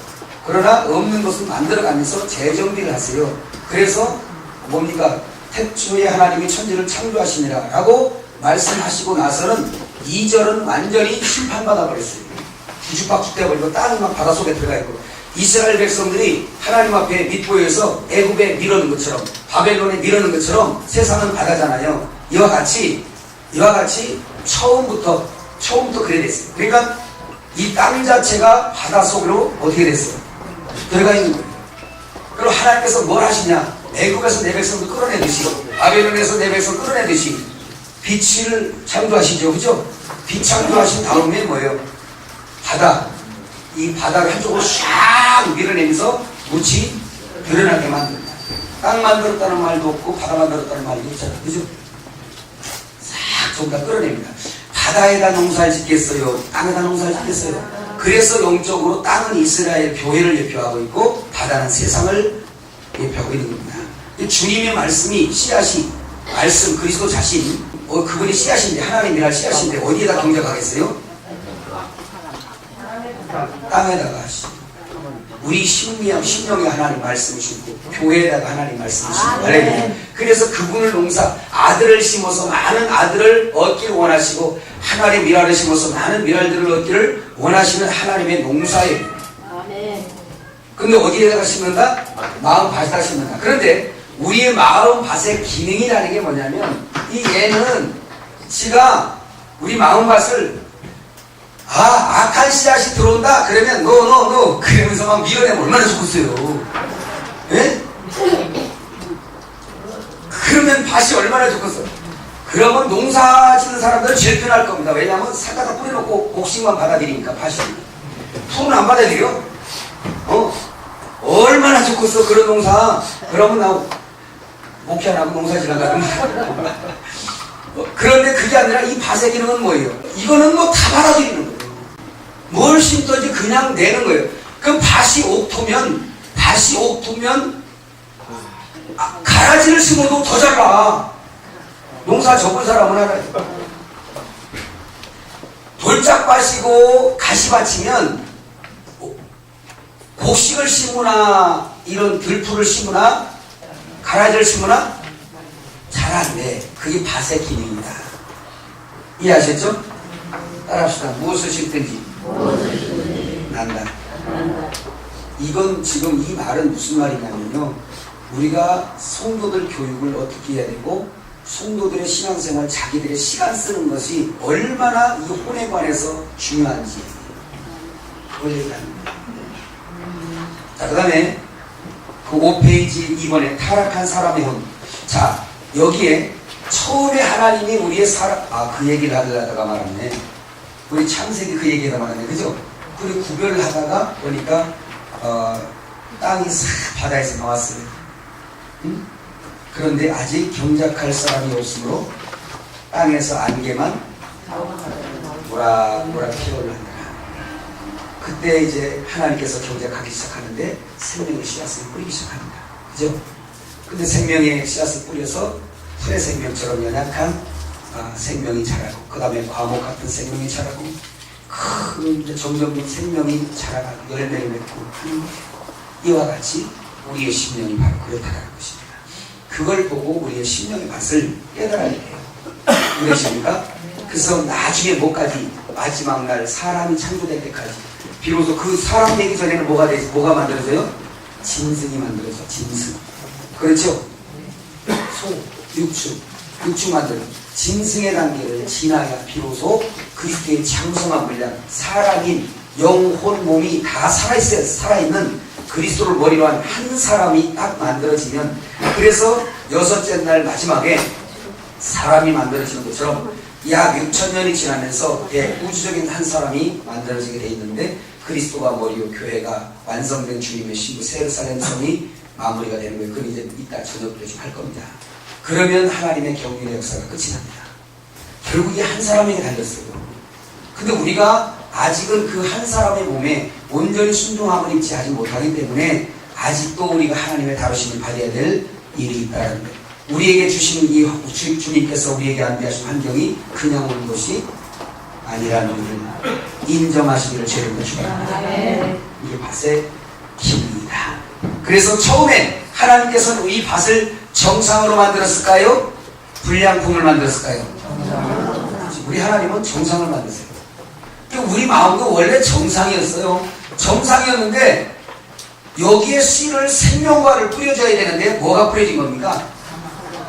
Speaker 1: 그러나 없는 것은 만들어가면서 재정비를 하세요. 그래서 뭡니까? 태초에 하나님이 천지를 창조하시니라 라고 말씀하시고 나서는 2절은 완전히 심판받아 버렸어요. 뒤죽박죽 돼버리고 땅이 막 바닷속에 들어가 있고 이스라엘 백성들이 하나님 앞에 밑보여서 애굽에 밀어넣은 것처럼 바벨론에 밀어넣은 것처럼 세상은 바다잖아요. 이와 같이 처음부터 그래 됐어요. 그러니까 이 땅 자체가 바닷속으로 어떻게 됐어요? 들어가 있는 거예요. 그리고 하나님께서 뭘 하시냐? 애굽에서 내 백성을 끌어내듯이 바벨론에서 내 백성을 끌어내듯이 빛을 창조하시죠. 그죠? 빛 창조하신 다음에 뭐예요? 바다. 이 바다를 한쪽으로 샥 밀어내면서 무치 드러나게 만듭니다. 땅 만들었다는 말도 없고 바다 만들었다는 말도 없잖아요. 그죠? 싹 전부 다 끌어냅니다. 바다에다 농사를 짓겠어요? 땅에다 농사를 짓겠어요? 그래서 영적으로 땅은 이스라엘 교회를 예표하고 있고 바다는 세상을 예표하고 있는 겁니다. 주님의 말씀이 씨앗이 말씀 그리스도 자신 그분이 씨앗인데 하나님이란 씨앗인데 어디에다 경작하겠어요? 땅에다가 하시고 우리 심령에 하나님 말씀을 심고 교회에다가 하나님 말씀을 심고 그래서 그분을 아들을 심어서 많은 아들을 얻기를 원하시고 하나님의 미랄을 심어서 많은 미랄들을 얻기를 원하시는 하나님의 농사예요. 근데 어디에다가 심는다? 마음 밭에다 심는다. 그런데 우리의 마음 밭의 기능이라는 게 뭐냐면 이 얘는 지가 우리 마음 밭을 악한 씨앗이 들어온다? 그러면 너 그러면서 막 밀어내면 얼마나 좋겠어요. 예? 그러면 밭이 얼마나 좋겠어요. 그러면 농사 짓는 사람들은 제일 편할 겁니다. 왜냐하면 싹다 뿌려놓고 곡식만 받아들이니까 밭이. 풀은 안 받아들여. 얼마나 좋겠어 그런 농사. 그러면 나 목회 안 하고 농사 지나가든가. 그런데 그게 아니라 이 밭의 기능은 뭐예요? 이거는 뭐 다 받아들이는 거예요. 뭘 심든지 그냥 내는 거예요. 그럼 밭이 옥토면 가라지를 심어도 더 자라. 농사 접은 사람은 알아요. 돌짝밭이고 가시밭이면 곡식을 심으나 이런 들풀을 심으나 가라지를 심으나 잘 안 돼. 그게 밭의 기능이다. 이해하셨죠? 따라합시다. 무엇을 심든지 난다. 이건 지금 이 말은 무슨 말이냐면요. 우리가 성도들 교육을 어떻게 해야 되고 성도들의 신앙생활 자기들의 시간 쓰는 것이 얼마나 이 혼에 관해서 중요한지 그걸 얘기합니다. 자, 그 다음에 그 5페이지 2번에 타락한 사람의 혼. 자, 여기에 처음에 하나님이 우리의 그 얘기를 하다가 말았네. 우리 창세기 그 얘기가 말았네. 그죠? 그리고 구별을 하다가 보니까 땅이 싹 바다에서 나왔어요. 응? 그런데 아직 경작할 사람이 없으므로 땅에서 안개만 모락모락 피어를 한다. 그때 이제 하나님께서 경작하기 시작하는데 생명의 씨앗을 뿌리기 시작합니다. 그죠? 근데 생명의 씨앗을 뿌려서 풀의 생명처럼 연약한 생명이 자라고 그 다음에 과목 같은 생명이 자라고 이제 점점 생명이 자라고 열매를 맺고 하는 이와 같이 우리의 심령이 바로 그렇다는 것입니다. 그걸 보고 우리의 심령의 맛을 깨달아야 돼요. 그러십니까? 그래서 나중에 뭐까지 마지막 날 사람이 창조될 때까지 비로소 그 사람 되기 전에는 뭐가 만들어져요? 짐승이 만들어져. 짐승. 그렇죠? 육축 만들어. 짐승의 단계를 지나야 비로소 그리스도의 장성한 분량, 사람인 영혼 몸이 다 살아있어야 살아있는 그리스도를 머리로 한 한 사람이 딱 만들어지면, 그래서 여섯째 날 마지막에 사람이 만들어지는 것처럼 약 6,000년이 지나면서 우주적인 한 사람이 만들어지게 돼 있는데, 그리스도가 머리요 교회가 완성된 주님의 신부 세르살렘 성이 마무리가 되는 거예요. 그건 이제 이따 저녁부터 좀 할 겁니다. 그러면 하나님의 경륜의 역사가 끝이 납니다. 결국 이 한 사람에게 달렸어요. 근데 우리가 아직은 그 한 사람의 몸에 온전히 순종함을 입지 하지 못하기 때문에 아직도 우리가 하나님의 다루심을 받아야 될 일이 있다는 거예요. 우리에게 주신 이 주님께서 우리에게 안배하신 환경이 그냥 온 것이 아니라는 것을 인정하시기를 죄를 주옵니다. 이게 밭의 기능이다. 그래서 처음에 하나님께서는 이 밭을 정상으로 만들었을까요? 불량품을 만들었을까요? 우리 하나님은 정상을 만드세요. 우리 마음도 원래 정상이었어요. 정상이었는데 여기에 씨를 생명과를 뿌려줘야 되는데 뭐가 뿌려진 겁니까?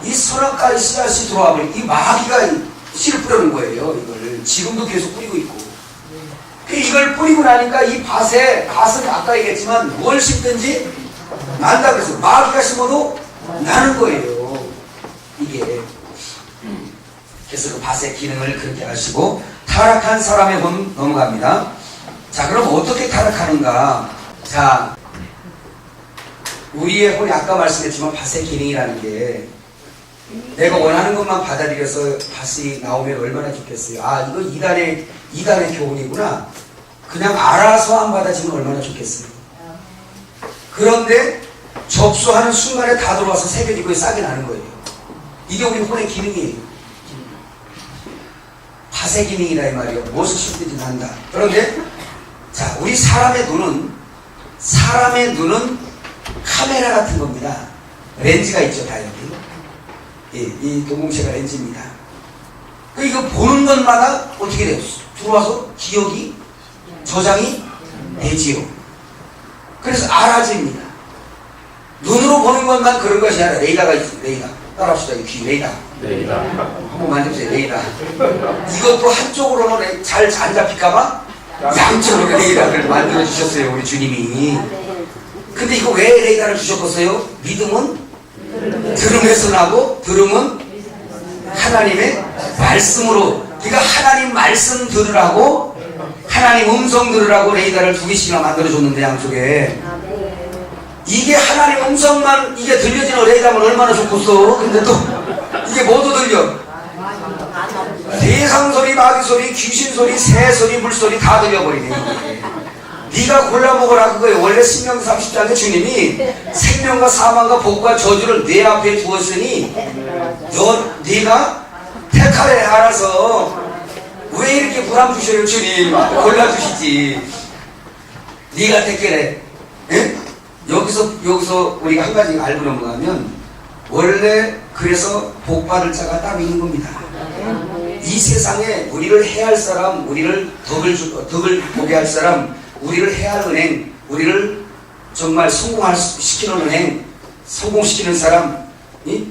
Speaker 1: 이 선악과의 씨앗이 들어와 버린 이 마귀가 씨를 뿌려놓은 거예요. 이걸 지금도 계속 뿌리고 있고, 이걸 뿌리고 나니까 이 밭은 아까 얘기했지만 뭘 심든지 난다 그래서 마귀가 심어도 나는 거예요. 이게 그래서 그 밭의 기능을 그렇게 하시고, 타락한 사람의 혼 넘어갑니다. 자, 그럼 어떻게 타락하는가? 자, 우리의 혼이 아까 말씀했지만 밭의 기능이라는 게 내가 원하는 것만 받아들여서 밭이 나오면 얼마나 좋겠어요. 아, 이거 이단의 교훈이구나. 그냥 알아서 안 받아지면 얼마나 좋겠어요. 그런데 접수하는 순간에 다 들어와서 새겨지고 그게 싹이 나는 거예요. 이게 우리 혼의 기능이에요. 밭의 기능이다 이 말이에요. 무엇을 심든지 난다. 그런데 자, 우리 사람의 눈은 카메라 같은 겁니다. 렌즈가 있죠, 다 여기. 예, 이 동공체가 렌즈입니다. 이거 보는 것마다 어떻게 돼요? 들어와서 기억이 저장이 되지요. 그래서 알아집니다. 눈으로 보는 것만 그런 것이 아니라 레이더가 있어요. 레이더. 따라합시다. 이 귀 레이더. 한번 만져보세요. 레이더. 이것도 한쪽으로는 잘 안 잡힐까봐 양쪽으로 레이더를 만들어 주셨어요. 우리 주님이. 근데 이거 왜 레이더를 주셨겠어요? 믿음은 들음에서 나고, 들음은 하나님의 말씀으로. 그러니까 하나님 말씀 들으라고, 하나님 음성 들으라고 레이더를 2개씩이나 만들어 줬는데, 양쪽에. 이게 하나님 음성만 이게 들려지는 레이더면 얼마나 좋겠어. 근데 또 이게 뭐도 들려. 대상소리, 마귀소리, 귀신소리, 새소리, 물소리 다 들려버리네. 네가 골라 먹으라 그거예요. 원래 신명 30장에 주님이 생명과 사망과 복과 저주를 내 앞에 두었으니 네가 택하래. 알아서. 왜 이렇게 부담 주셔요 주님? 골라주시지. 네가 택하래. 예? 여기서 우리가 한 가지 알고 넘어가면, 원래 그래서 복받을 자가 딱 있는 겁니다. 이 세상에 우리를 해할 사람, 우리를 덕을 보게 할 사람, 우리를 해할 은행, 우리를 정말 성공시키는 은행, 성공시키는 사람,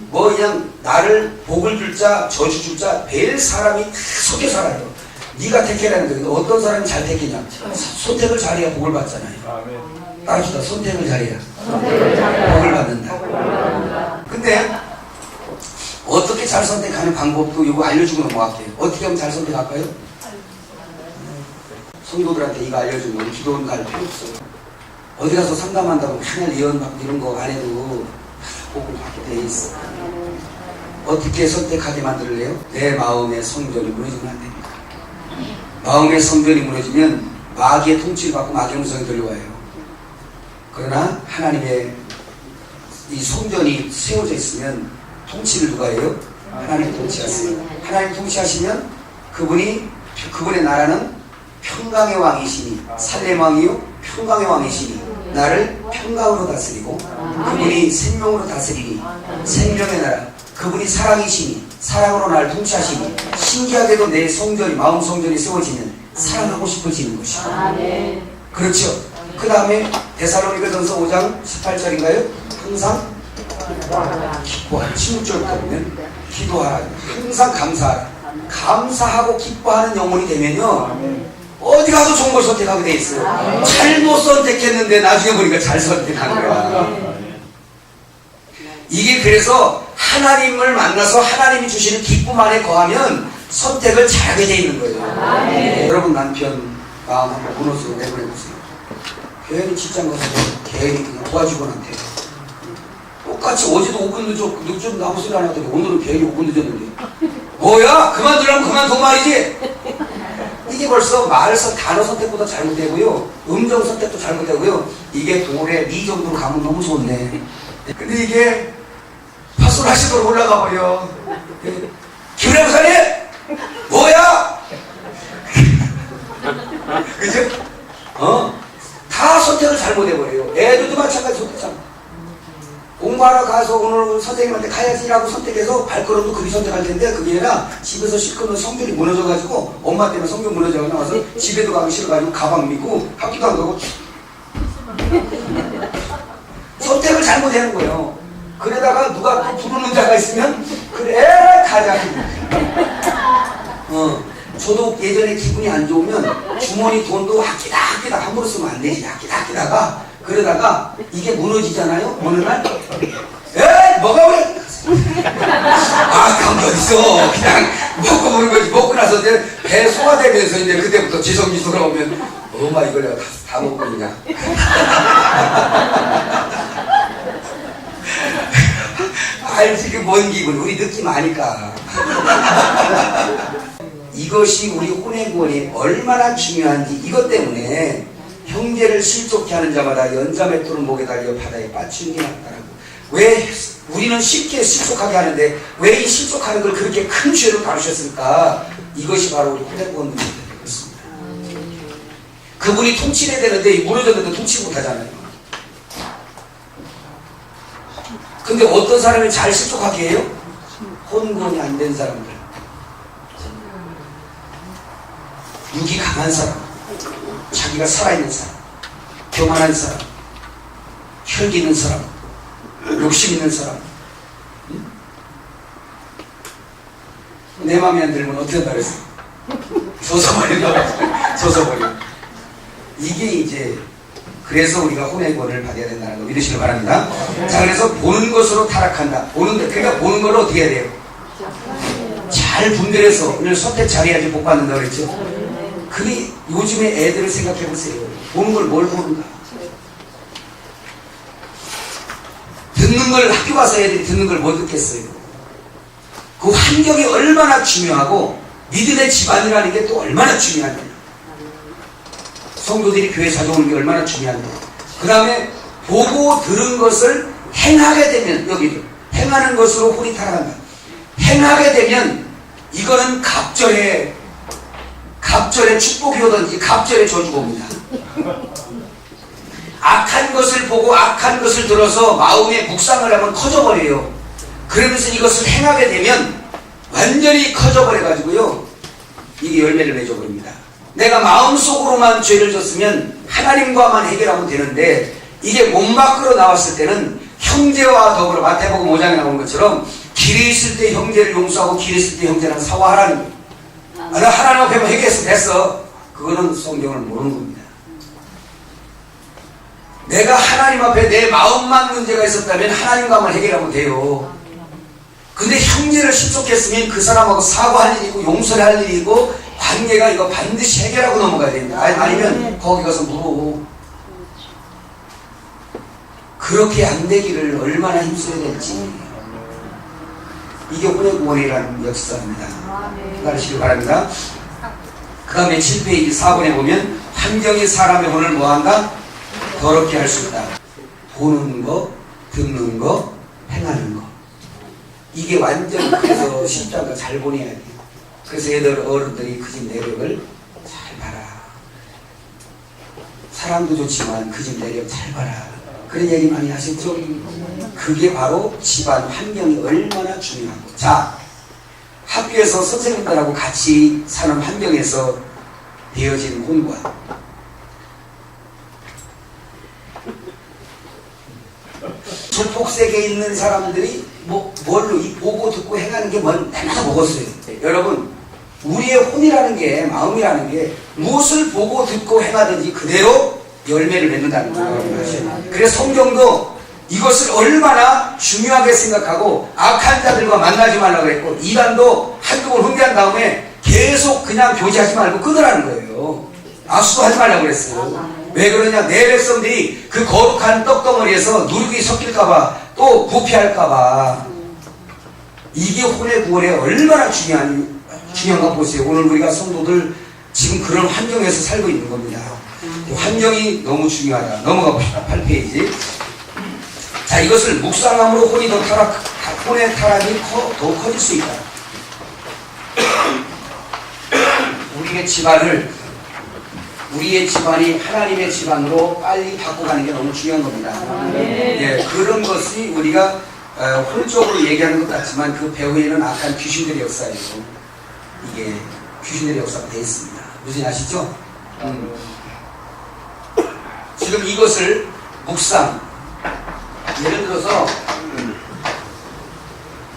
Speaker 1: 뭐 그냥 나를 복을 줄 자, 저주 줄 자, 별 사람이 다 속에 살아요. 네가 택해라는 거예요. 어떤 사람이 잘 택했냐? 선택을 잘해야 복을 받잖아요. 따라합시다. 선택을 잘해야 복을 받는다. 근데 어떻게 잘 선택하는 방법도 이거 알려주고 넘어갈게요. 어떻게 하면 잘 선택할까요? 성도들한테 이거 알려주면 우리 기도원 갈 필요 없어요. 어디 가서 상담한다고 맨날 예언 받고 이런 거 안 해도 복을 받게 돼 있어. 어떻게 선택하게 만들래요? 내 마음의 성전이 무너지면 안 됩니다. 마음의 성전이 무너지면 마귀의 통치를 받고 마귀의 음성이 들려와요. 그러나 하나님의 이 성전이 세워져 있으면 통치를 누가 해요? 하나님 통치하세요. 하나님 통치하시면 그분의 나라는 평강의 왕이시니, 살렘 왕이요 평강의 왕이시니 나를 평강으로 다스리고, 그분이 생명으로 다스리니 생명의 나라, 그분이 사랑이시니 사랑으로 나를 통치하시니, 신기하게도 내 성전이, 마음 성전이 세워지면 사랑하고 싶어지는 것이죠. 그렇죠. 그 다음에 데살로니가전서 5장 18절인가요? 항상 기뻐하라. 16절부터 보면 기도하라. 항상 감사하라. 감사하고 기뻐하는 영혼이 되면요, 어디 가서 좋은 걸 선택하게 돼 있어요. 잘못 선택했는데 나중에 보니까 잘 선택한 거야. 이게 그래서 하나님을 만나서 하나님이 주시는 기쁨 안에 거하면 선택을 잘하게 돼 있는 거예요. 여러분 남편 마음 한번 무너지고 내보내보세요. 괜히 직장 가서 괜히 그냥 도와주고 한테 똑같이 어제도 5분 늦었는데 아무 소리 안 하더니 오늘은 괜히 5분 늦었는데 뭐야? 그만두려면 그만둬 말이지. 이게 벌써 단어 선택보다 잘못되고요, 음정 선택도 잘못되고요. 이게 돌에 미 정도로 가면 너무 좋네. 근데 이게 파솔하시도록 올라가 버려. 김래부사님 뭐야? 그죠? 다 선택을 잘못해버려요. 애들도 마찬가지 선택잖아. 공부하러 가서 오늘 선생님한테 가야지라고 선택해서 발걸음도 그리 선택할 텐데 그게 아니라 집에서 실컷 성격이 무너져가지고 엄마 때문에 성격 무너져서 나와서 집에도 가기 싫어가지고 가방 믿고 학교도 안 가고 선택을 잘못하는 거예요. 그러다가 누가 또 부르는 자가 있으면 그래 가자. 저도 예전에 기분이 안 좋으면 주머니 돈도 아끼다 함부로 쓰면 안 되지. 아끼다가 그러다가 이게 무너지잖아요. 어느 날 에이 뭐가 왜 가만히 있어. 그냥 먹고 보는 거지. 먹고 나서 이제 배 소화되면서 이제 그때부터 지성이 돌아오면 엄마 이걸 내가 다 먹고 있냐. 알지 그 뭔 기분. 우리 느낌 아니까. 이것이 우리 혼외구원이 얼마나 중요한지. 이것 때문에 형제를 실족케 하는 자마다 연자맷돌을 목에 달려 바다에 빠치는 게 낫다라고. 왜 우리는 쉽게 실족하게 하는데 왜 이 실족하는 걸 그렇게 큰 죄로 다루셨을까? 이것이 바로 우리 혼외구원들이 되었습니다. 그분이 통치해야 되는데 무너졌는데 통치 못하잖아요. 근데 어떤 사람이 잘 실족하게 해요? 혼구원이 안 된 사람들, 육이 강한 사람, 자기가 살아있는 사람, 교만한 사람, 혈기 있는 사람, 욕심 있는 사람. 내 마음에 안 들면 어떻게 한다 그랬어? 져서버려. 이게 이제 그래서 우리가 혼외구원을 받아야 된다는 거 믿으시길 바랍니다. 자, 그래서 보는 것으로 타락한다. 그러니까 보는 걸로 어떻게 해야 돼요? 잘 분별해서 오늘 선택 잘해야지 복 받는다 그랬죠. 그게 요즘에 애들을 생각해 보세요. 보는 걸 뭘 보는가? 듣는 걸 학교 가서 애들이 듣는 걸 못 듣겠어요. 그 환경이 얼마나 중요하고 믿음의 집안이라는 게 또 얼마나 중요한데요. 성도들이 교회 자주 오는 게 얼마나 중요한데요. 그 다음에 보고 들은 것을 행하게 되면, 여기도 행하는 것으로 혼이 타락한다. 행하게 되면 이거는 갑절의 축복이 오든지 갑절의 저주가 옵니다. 악한 것을 보고 악한 것을 들어서 마음에 묵상을 하면 커져버려요. 그러면서 이것을 행하게 되면 완전히 커져버려가지고요, 이게 열매를 맺어버립니다. 내가 마음속으로만 죄를 졌으면 하나님과만 해결하면 되는데 이게 몸 밖으로 나왔을 때는 형제와 더불어 마태복음 5장에 나오는 것처럼 길에 있을 때 형제를 용서하고 길에 있을 때 형제랑 사과하라는 거예요. 나 하나님 앞에만 해결해서 됐어. 그거는 성경을 모르는 겁니다. 내가 하나님 앞에 내 마음만 문제가 있었다면 하나님과만 해결하면 돼요. 근데 형제를 실족했으면 그 사람하고 사과할 일이고 용서를 할 일이고 관계가 이거 반드시 해결하고 넘어가야 됩니다. 아니면 거기 가서 물어. 그렇게 안 되기를 얼마나 힘써야 될지. 이게 혼외구원이라는 역사입니다. 가르치길 바랍니다. 그 다음에 7페이지 4번에 보면 환경이 사람의 혼을 뭐한다? 더럽게 할 수 있다. 보는 거, 듣는 거, 행하는 거. 이게 완전 그래서 십자가 잘 보내야 돼요. 그래서 어른들이 그 집 내력을 잘 봐라. 사람도 좋지만 그 집 내력 잘 봐라. 그런 얘기 많이 하셨죠? 그게 바로 집안 환경이 얼마나 중요하고. 자, 학교에서 선생님들하고 같이 사는 환경에서 되어진 혼과 조폭세계에 있는 사람들이 뭘로 이 보고 듣고 행하는 게 내가 먹었어요. 여러분, 우리의 혼이라는 게, 마음이라는 게 무엇을 보고 듣고 행하든지 그대로 열매를 맺는다는 거예요. 그래서 성경도 이것을 얼마나 중요하게 생각하고 악한 자들과 만나지 말라고 그랬고, 이단도 한두 번 훈계한 다음에 계속 그냥 교제하지 말고 끊으라는 거예요. 악수도 하지 말라고 그랬어요. 왜 그러냐? 내 백성들이 그 거룩한 떡덩어리에서 누룩이 섞일까봐, 또 부패할까봐. 이게 혼의 구원에 얼마나 중요한가 보세요. 오늘 우리가 성도들 지금 그런 환경에서 살고 있는 겁니다. 환경이 너무 중요하다. 넘어가 봅시다. 8페이지. 자, 이것을 묵상함으로 혼의 타락이 더 커질 수 있다. 우리의 집안이 하나님의 집안으로 빨리 바꿔가는 게 너무 중요한 겁니다. 예, 그런 것이 우리가 혼적으로 얘기하는 것 같지만 그 배후에는 악한 귀신들의 역사예요. 이게 귀신들의 역사가 되어 있습니다. 무슨 아시죠? 지금 이것을 묵상, 예를 들어서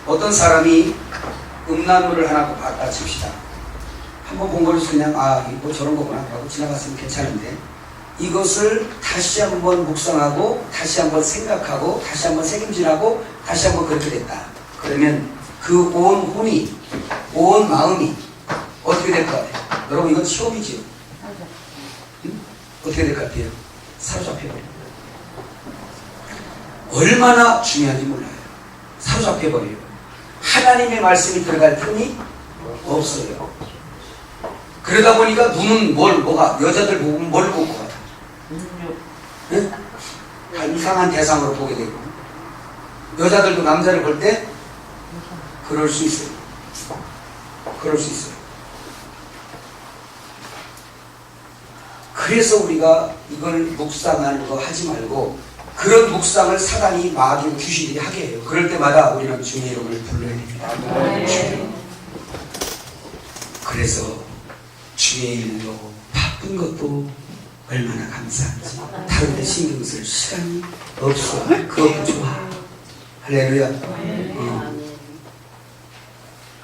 Speaker 1: 어떤 사람이 음란물을 하나 봤다 칩시다. 한번 본 거를 그냥 뭐 저런 거구나 하고 지나갔으면 괜찮은데, 이것을 다시 한번 묵상하고 다시 한번 생각하고 다시 한번 책임질하고 다시 한번 그렇게 됐다. 그러면 그 온 혼이, 온 마음이 어떻게 될 것 같아요? 여러분, 이건 시험이지요. 응? 어떻게 될 것 같아요? 사로잡혀버려요. 얼마나 중요한지 몰라요. 사로잡혀버려요. 하나님의 말씀이 들어갈 틈이 없어요. 그러다 보니까 눈은 여자들 보면 뭘 볼 것 같아? 네? 이상한 대상으로 보게 되고, 여자들도 남자를 볼 때 그럴 수 있어요. 그래서 우리가 이걸 묵상하는 거 하지 말고, 그런 묵상을 사단이, 마귀, 귀신들이 하게 해요. 그럴 때마다 우리는 주의 이름을 불러야 됩니다. 그래서 주의 일로 바쁜 것도 얼마나 감사한지, 다른 데 신경 쓸 시간이 없어. 그것도 좋아. 할렐루야.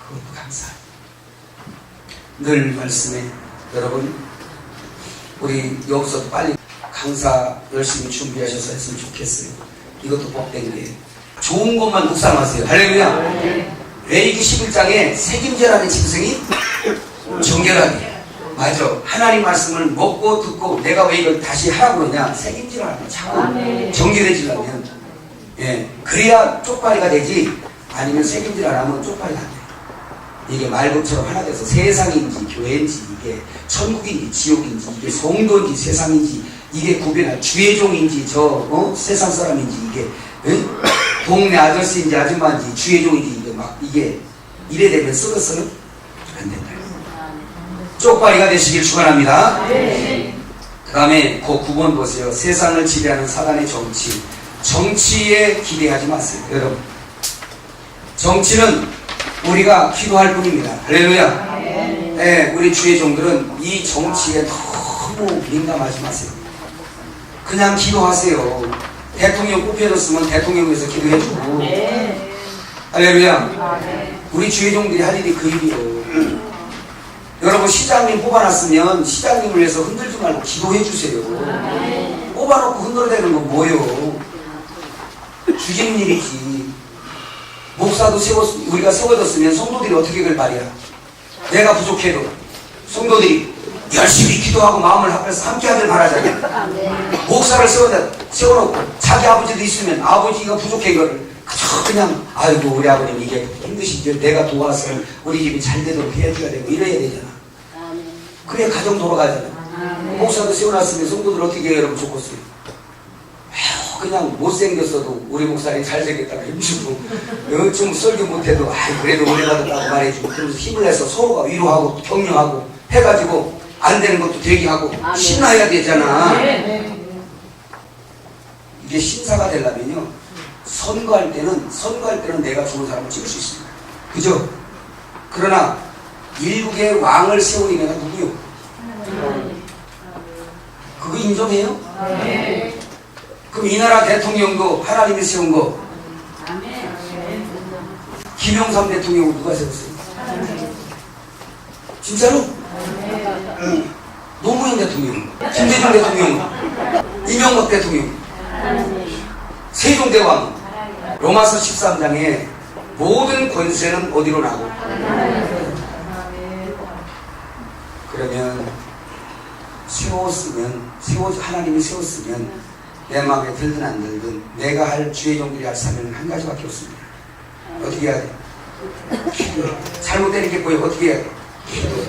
Speaker 1: 그것도 감사. 늘 말씀에, 여러분, 우리 여기서 빨리 강사 열심히 준비하셔서 했으면 좋겠어요. 이것도 복된 게, 좋은 것만 묵상하세요. 할렐루야. 레위기 11장에 책임제라는 짐승이 정결하게, 맞아. 하나님 말씀을 먹고 듣고 내가 왜 이걸 다시 하라고 그러냐? 책임지라면 자꾸 정결해지려면, 예, 그래야 쪽발이가 되지. 아니면 책임질 안 하면 쪽발이가 안 돼. 이게 말것처럼 하나 돼서 세상인지 교회인지, 이게 천국인지 지옥인지, 이게 성도인지 세상인지, 이게 구별할 주의 종인지 세상 사람인지, 이게 동네 아저씨인지 아줌마인지 주의 종인지, 이게 이래 되면 썩었어요? 안 된다. 쪽발이가 되시길 축원합니다. 그 다음에 그 9번 보세요. 세상을 지배하는 사단의 정치. 정치에 기대하지 마세요. 여러분, 정치는 우리가 기도할 뿐입니다. 할렐루야. 네, 우리 주의 종들은 이 정치에 너무 민감하지 마세요. 그냥 기도하세요. 대통령 뽑혀졌으면 대통령에서 기도해주고. 할렐루야. 우리 주의 종들이 할 일이 그 일이요. 여러분, 시장님 뽑아놨으면 시장님을 위해서 흔들지 말고 기도해 주세요. 뽑아놓고 흔들대는 건 뭐예요? 주님 일이지. 목사도 우리가 세워졌으면 성도들이 어떻게 될 말이야? 내가 부족해도 성도들이 열심히 기도하고 마음을 합해서 함께 하길 바라잖아요. 목사를 세워놓고 자기 아버지도 있으면 아버지가 부족해 이거를 그냥 아이고 우리 아버님 이게 힘드시죠. 내가 도와서 우리 집이 잘 되도록 해줘야 되고 이래야 되잖아. 그래야 가정 돌아가잖아. 목사도 세워놨으면 성도들 어떻게 해요? 여러분 좋겠어요. 그냥 못생겼어도 우리 목사님 잘생겼다고 힘주고 좀 설교 못해도 그래도 오래 받았다고 말해주고, 그러면서 힘을 내서 서로가 위로하고 격려하고 해가지고 안 되는 것도 되게 하고 신나야 되잖아. 이게 신사가 되려면요, 선거할 때는 내가 좋은 사람을 찍을 수 있습니다. 그죠? 그러나 일국의 왕을 세우는 애가 누구요? 그거 인정해요? 그럼 이 나라 대통령도 하나님이 세운 거. 김영삼 대통령은 누가 세웠어요? 진짜로? 노무현 대통령, 김대중 대통령, 이명박 대통령, 세종대왕, 로마서 13장에 모든 권세는 어디로 나고? 그러면 하나님이 세웠으면 내 마음에 들든 안 들든 내가 할 주의 종들이 할 사명은 한 가지밖에 없습니다. 어떻게 해야 돼? 기도해. 잘못된 게 보여 어떻게 해야 돼? 기도해.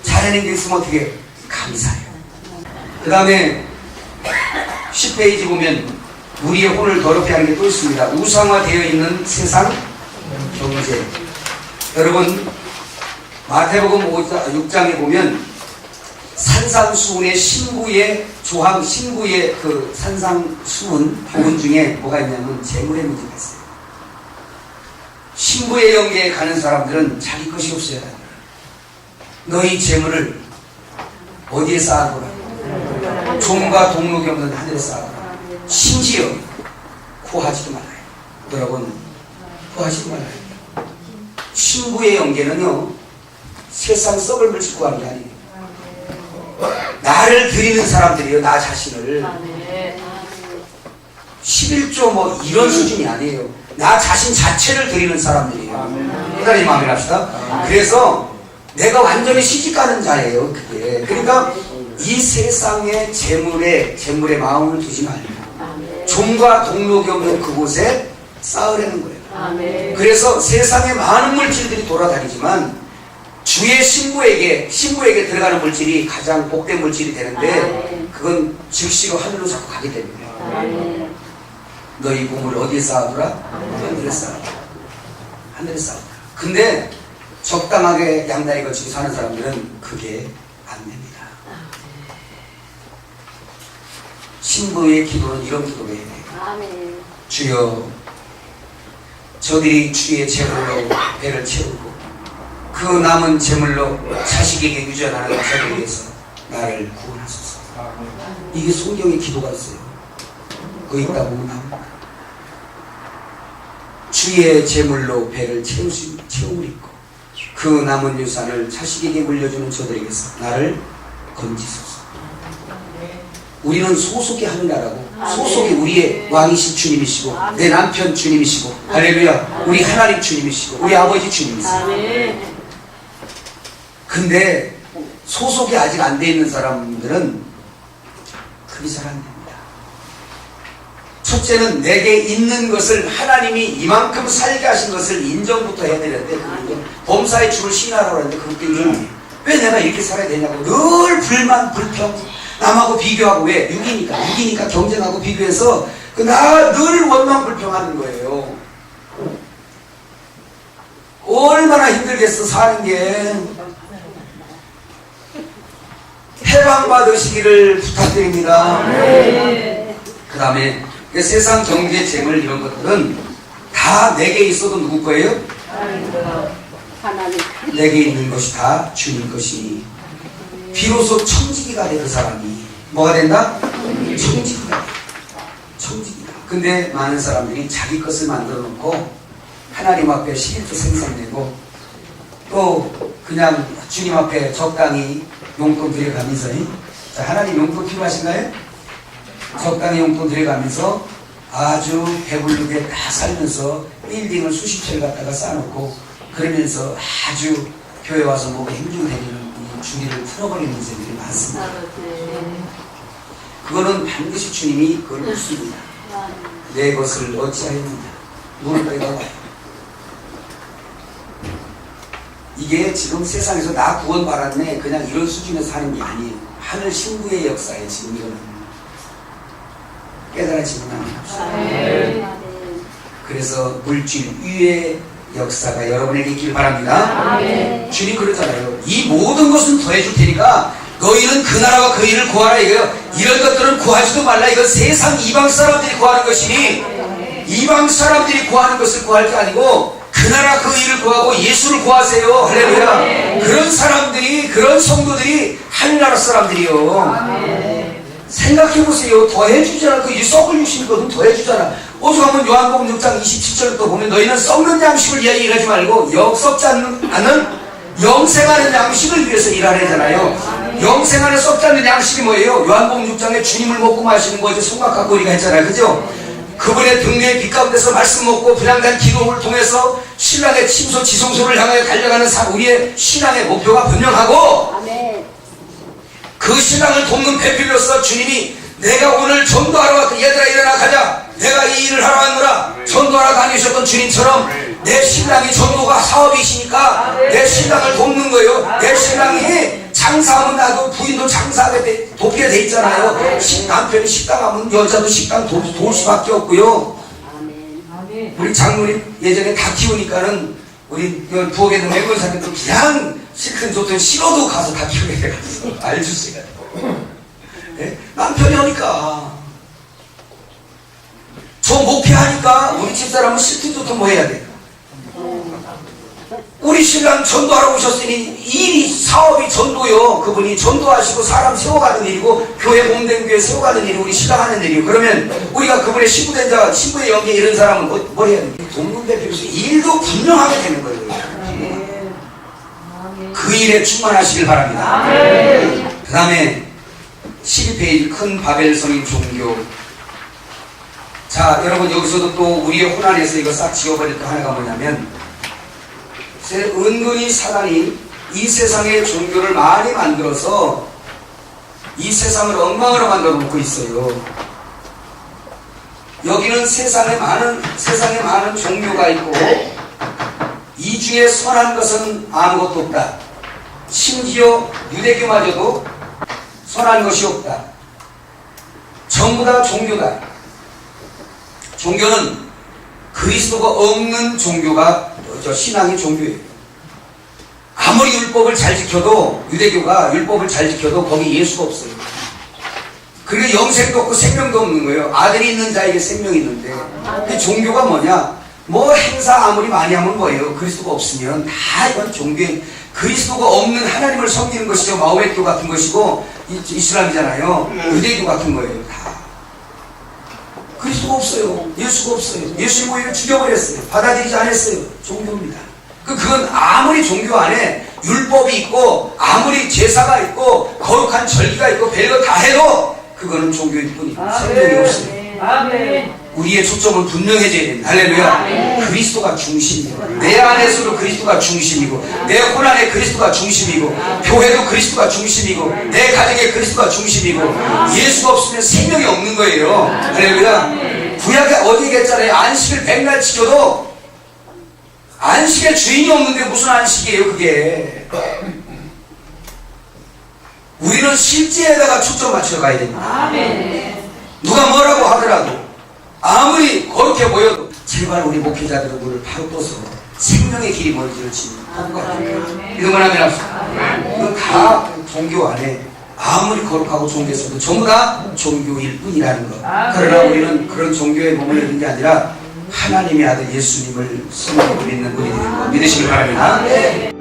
Speaker 1: 잘하는 게 있으면 어떻게 해? 감사해요. 그 다음에 10페이지 보면 우리의 혼을 더럽게 하는 게 또 있습니다. 우상화되어 있는 세상 경제. 여러분 마태복음 6장에 보면 산상수훈의 신부의 조항, 신부의 그 산상수훈 부분 중에 뭐가 있냐면 재물의 문제가 있어요. 신부의 영계에 가는 사람들은 자기 것이 없어야 한다. 너희 재물을 어디에 쌓아둬라? 종과 동록이 없는 하늘에 쌓아둬라. 심지어 구하지도 말아요. 여러분 구하지도 말아요. 신부의 영계는요 세상 썩을 물질 구하는 게 아니에요. 나를 드리는 사람들이요, 나 자신을. 11조 뭐 이런 수준이 아니에요. 나 자신 자체를 드리는 사람들이에요. 그다음에 마음에 합시다. 그래서 내가 완전히 시집가는 자예요, 그게. 그러니까 이 세상의 재물에 마음을 두지 말고 종과 동록이 없는 그곳에 쌓으려는 거예요. 그래서 세상에 많은 물질들이 돌아다니지만 주의 신부에게 들어가는 물질이 가장 복된 물질이 되는데 그건 즉시로 하늘로 자꾸 가게 됩니다. 너희 보물을 어디에 쌓아두라? 하늘에 쌓아두라. 하늘에 쌓아두라. 근데 적당하게 양다리 걸치고 사는 사람들은 그게 안 됩니다. 신부의 기도는 이런 기도를 해야 돼요. 주여, 저들이 주의 재물로 배를 채우고 그 남은 재물로 자식에게 유전하는 저들에게서 나를 구원하소서. 이게 성경의 기도가 있어요. 그거 있다 보면 나옵니다. 주의 재물로 배를 채움을 입고 그 남은 유산을 자식에게 물려주는 저들에게서 나를 건지소서. 우리는 소속이 하느냐라고. 소속이 우리의 왕이신 주님이시고 내 남편 주님이시고 할렐루야, 우리 하나님 주님이시고 우리 아버지 주님이시고. 근데 소속이 아직 안 돼 있는 사람들은 그게 잘 안 됩니다. 첫째는 내게 있는 것을 하나님이 이만큼 살게 하신 것을 인정부터 해야 되는데 범사에 주를 신하라고 하는데 그것도 인정이에요. 왜 내가 이렇게 살아야 되냐고 늘 불만 불평 남하고 비교하고. 왜? 육이니까 경쟁하고 비교해서 나 늘 원망 불평하는 거예요. 얼마나 힘들겠어 사는 게. 해방받으시기를 부탁드립니다. 그 다음에 세상 경제 재물 이런 것들은 다 내게 있어도 누구 거예요? 내게 있는 것이 다 주님 것이니 비로소 청지기가 돼. 그 사람이 뭐가 된다? 청지기가 돼. 청지기다. 근데 많은 사람들이 자기 것을 만들어 놓고 하나님 앞에 11조 생산내고 또 그냥 주님 앞에 적당히 용돈 들여가면서, 자, 하나님 용돈 필요하신가요? 적당히 용돈 들여가면서 아주 배부르게 다 살면서 빌딩을 수십 채를 갖다가 쌓아놓고 그러면서 아주 교회 와서 뭐가 힘주되는 이 주기를 풀어버리는 인생들이 많습니다. 그거는 반드시 주님이 그걸 묻습니다. 내 것을 어찌하였느냐? 누군가가 와요. 이게 지금 세상에서 나 구원받았네 그냥 이런 수준에서 하는 게 아니에요. 하늘 신부의 역사에 지금 이거는 깨달아지면 합니다. 그래서 물질 위의 역사가 여러분에게 있길 바랍니다. 주님 그러잖아요. 이 모든 것은 더해줄 테니까 너희는 그 나라와 그 일을 구하라 이거요. 이런 것들은 구하지도 말라. 이건 세상 이방 사람들이 구하는 것이니 이방 사람들이 구하는 것을 구할 게 아니고 그 나라 그 일을 구하고 예수를 구하세요. 할렐루야. 그런 사람들이, 그런 성도들이 하늘나라 사람들이요. 생각해보세요. 더해주잖아. 그 썩을 육신이거든. 더해주잖아. 어서 가면 요한복음 6장 27절을 또 보면 너희는 썩는 양식을 이야기하지 말고 썩지 않는 영생하는 양식을 위해서 일하래잖아요. 영생하는 썩지 않는 양식이 뭐예요? 요한복음 6장에 주님을 먹고 마시는 거죠. 송각하고 우리가 했잖아요. 그죠? 그분의 등대의 빛 가운데서 말씀 먹고 분양단 기도를 통해서 신랑의 침소 지성소를 향하여 달려가는 우리의 신앙의 목표가 분명하고, 그 신랑을 돕는 배필로서 주님이 내가 오늘 전도하러 왔다, 얘들아 일어나 가자, 내가 이 일을 하러 왔노라, 전도하러 다니셨던 주님처럼 내 신랑이 전도가 사업이시니까 내 신랑을 돕는 거예요. 내 신랑이 장사하면 나도 부인도 장사하게 돕게 돼 있잖아요. 남편이 식당하면 여자도 식당 도울 수밖에 없고요. 우리 장모님 예전에 다 키우니까는 우리 부엌에 있는 맹건사님도 그냥 실컷 좋든 싫어도 가서 다 키우게 돼가지고 알주스가 네? 남편이 하니까 저 목회하니까 우리 집사람은 싫든 좋든 뭐 해야 돼? 우리 신랑 전도하러 오셨으니 일이 사업이 전도요. 그분이 전도하시고 사람 세워가는 일이고 교회 몸된 교회 세워가는 일이 우리 신랑 하는 일이고, 그러면 우리가 그분의 신부된 자, 신부의 영계 이런 사람은 뭐 해야 돼? 돕는 대표로서 일도 분명하게 되는 거예요. 그 일에 충만하시길 바랍니다. 그 다음에 12페이지 큰 바벨성인 종교. 자, 여러분 여기서도 또 우리의 혼안에서 이거 싹 지워버릴 거 하나가 뭐냐면, 은근히 사단이 이 세상의 종교를 많이 만들어서 이 세상을 엉망으로 만들어 놓고 있어요. 여기는 세상에 많은 종교가 있고 이 중에 선한 것은 아무것도 없다. 심지어 유대교마저도 선한 것이 없다. 전부 다 종교다. 종교는 그리스도가 없는 종교가 신앙이 종교예요. 아무리 율법을 잘 지켜도, 유대교가 율법을 잘 지켜도 거기 예수가 없어요. 그러니까 영생도 없고 생명도 없는 거예요. 아들이 있는 자에게 생명이 있는데, 그 종교가 뭐냐? 뭐 행사 아무리 많이 하면 뭐예요? 그리스도가 없으면 다 이건 종교에, 그리스도가 없는 하나님을 섬기는 것이죠. 마호메교 같은 것이고 이슬람이잖아요. 유대교 같은 거예요. 다 그리스도가 없어요. 예수가 없어요. 예수님 오히려 죽여버렸어요. 받아들이지 않았어요. 종교입니다. 그건 아무리 종교 안에 율법이 있고 아무리 제사가 있고 거룩한 절기가 있고 별거 다 해도 그거는 종교일 뿐이에요. 생명이 없어요. 우리의 초점은 분명해져야 됩니다. 할렐루야. 그리스도가 중심이에요. 내 안에서도 그리스도가 중심이고, 내 혼안에 그리스도가 중심이고, 교회도 그리스도가 중심이고, 내 가정에 그리스도가 중심이고, 예수가 없으면 생명이 없는 거예요. 할렐루야. 구약에 어디 얘기했잖아요. 안식을 100날 지켜도 안식의 주인이 없는데 무슨 안식이에요 그게. 우리는 실제에다가 초점 맞춰 가야 됩니다. 누가 뭐라고 하더라도 아무리 거룩해 보여도 제발 우리 목회자들은 눈을 바로 떠서 생명의 길이 뭔지를 지금 보고 가야 돼요. 이런 하면 합시다. 이건 다 종교 안에 아무리 거룩하고 종교에서도 전부 다 종교일 뿐이라는 것. 그러나 우리는 그런 종교에 머무르는 게 아니라 하나님의 아들 예수님을 성령으로 믿는 우리들인 거 믿으시길 바랍니다.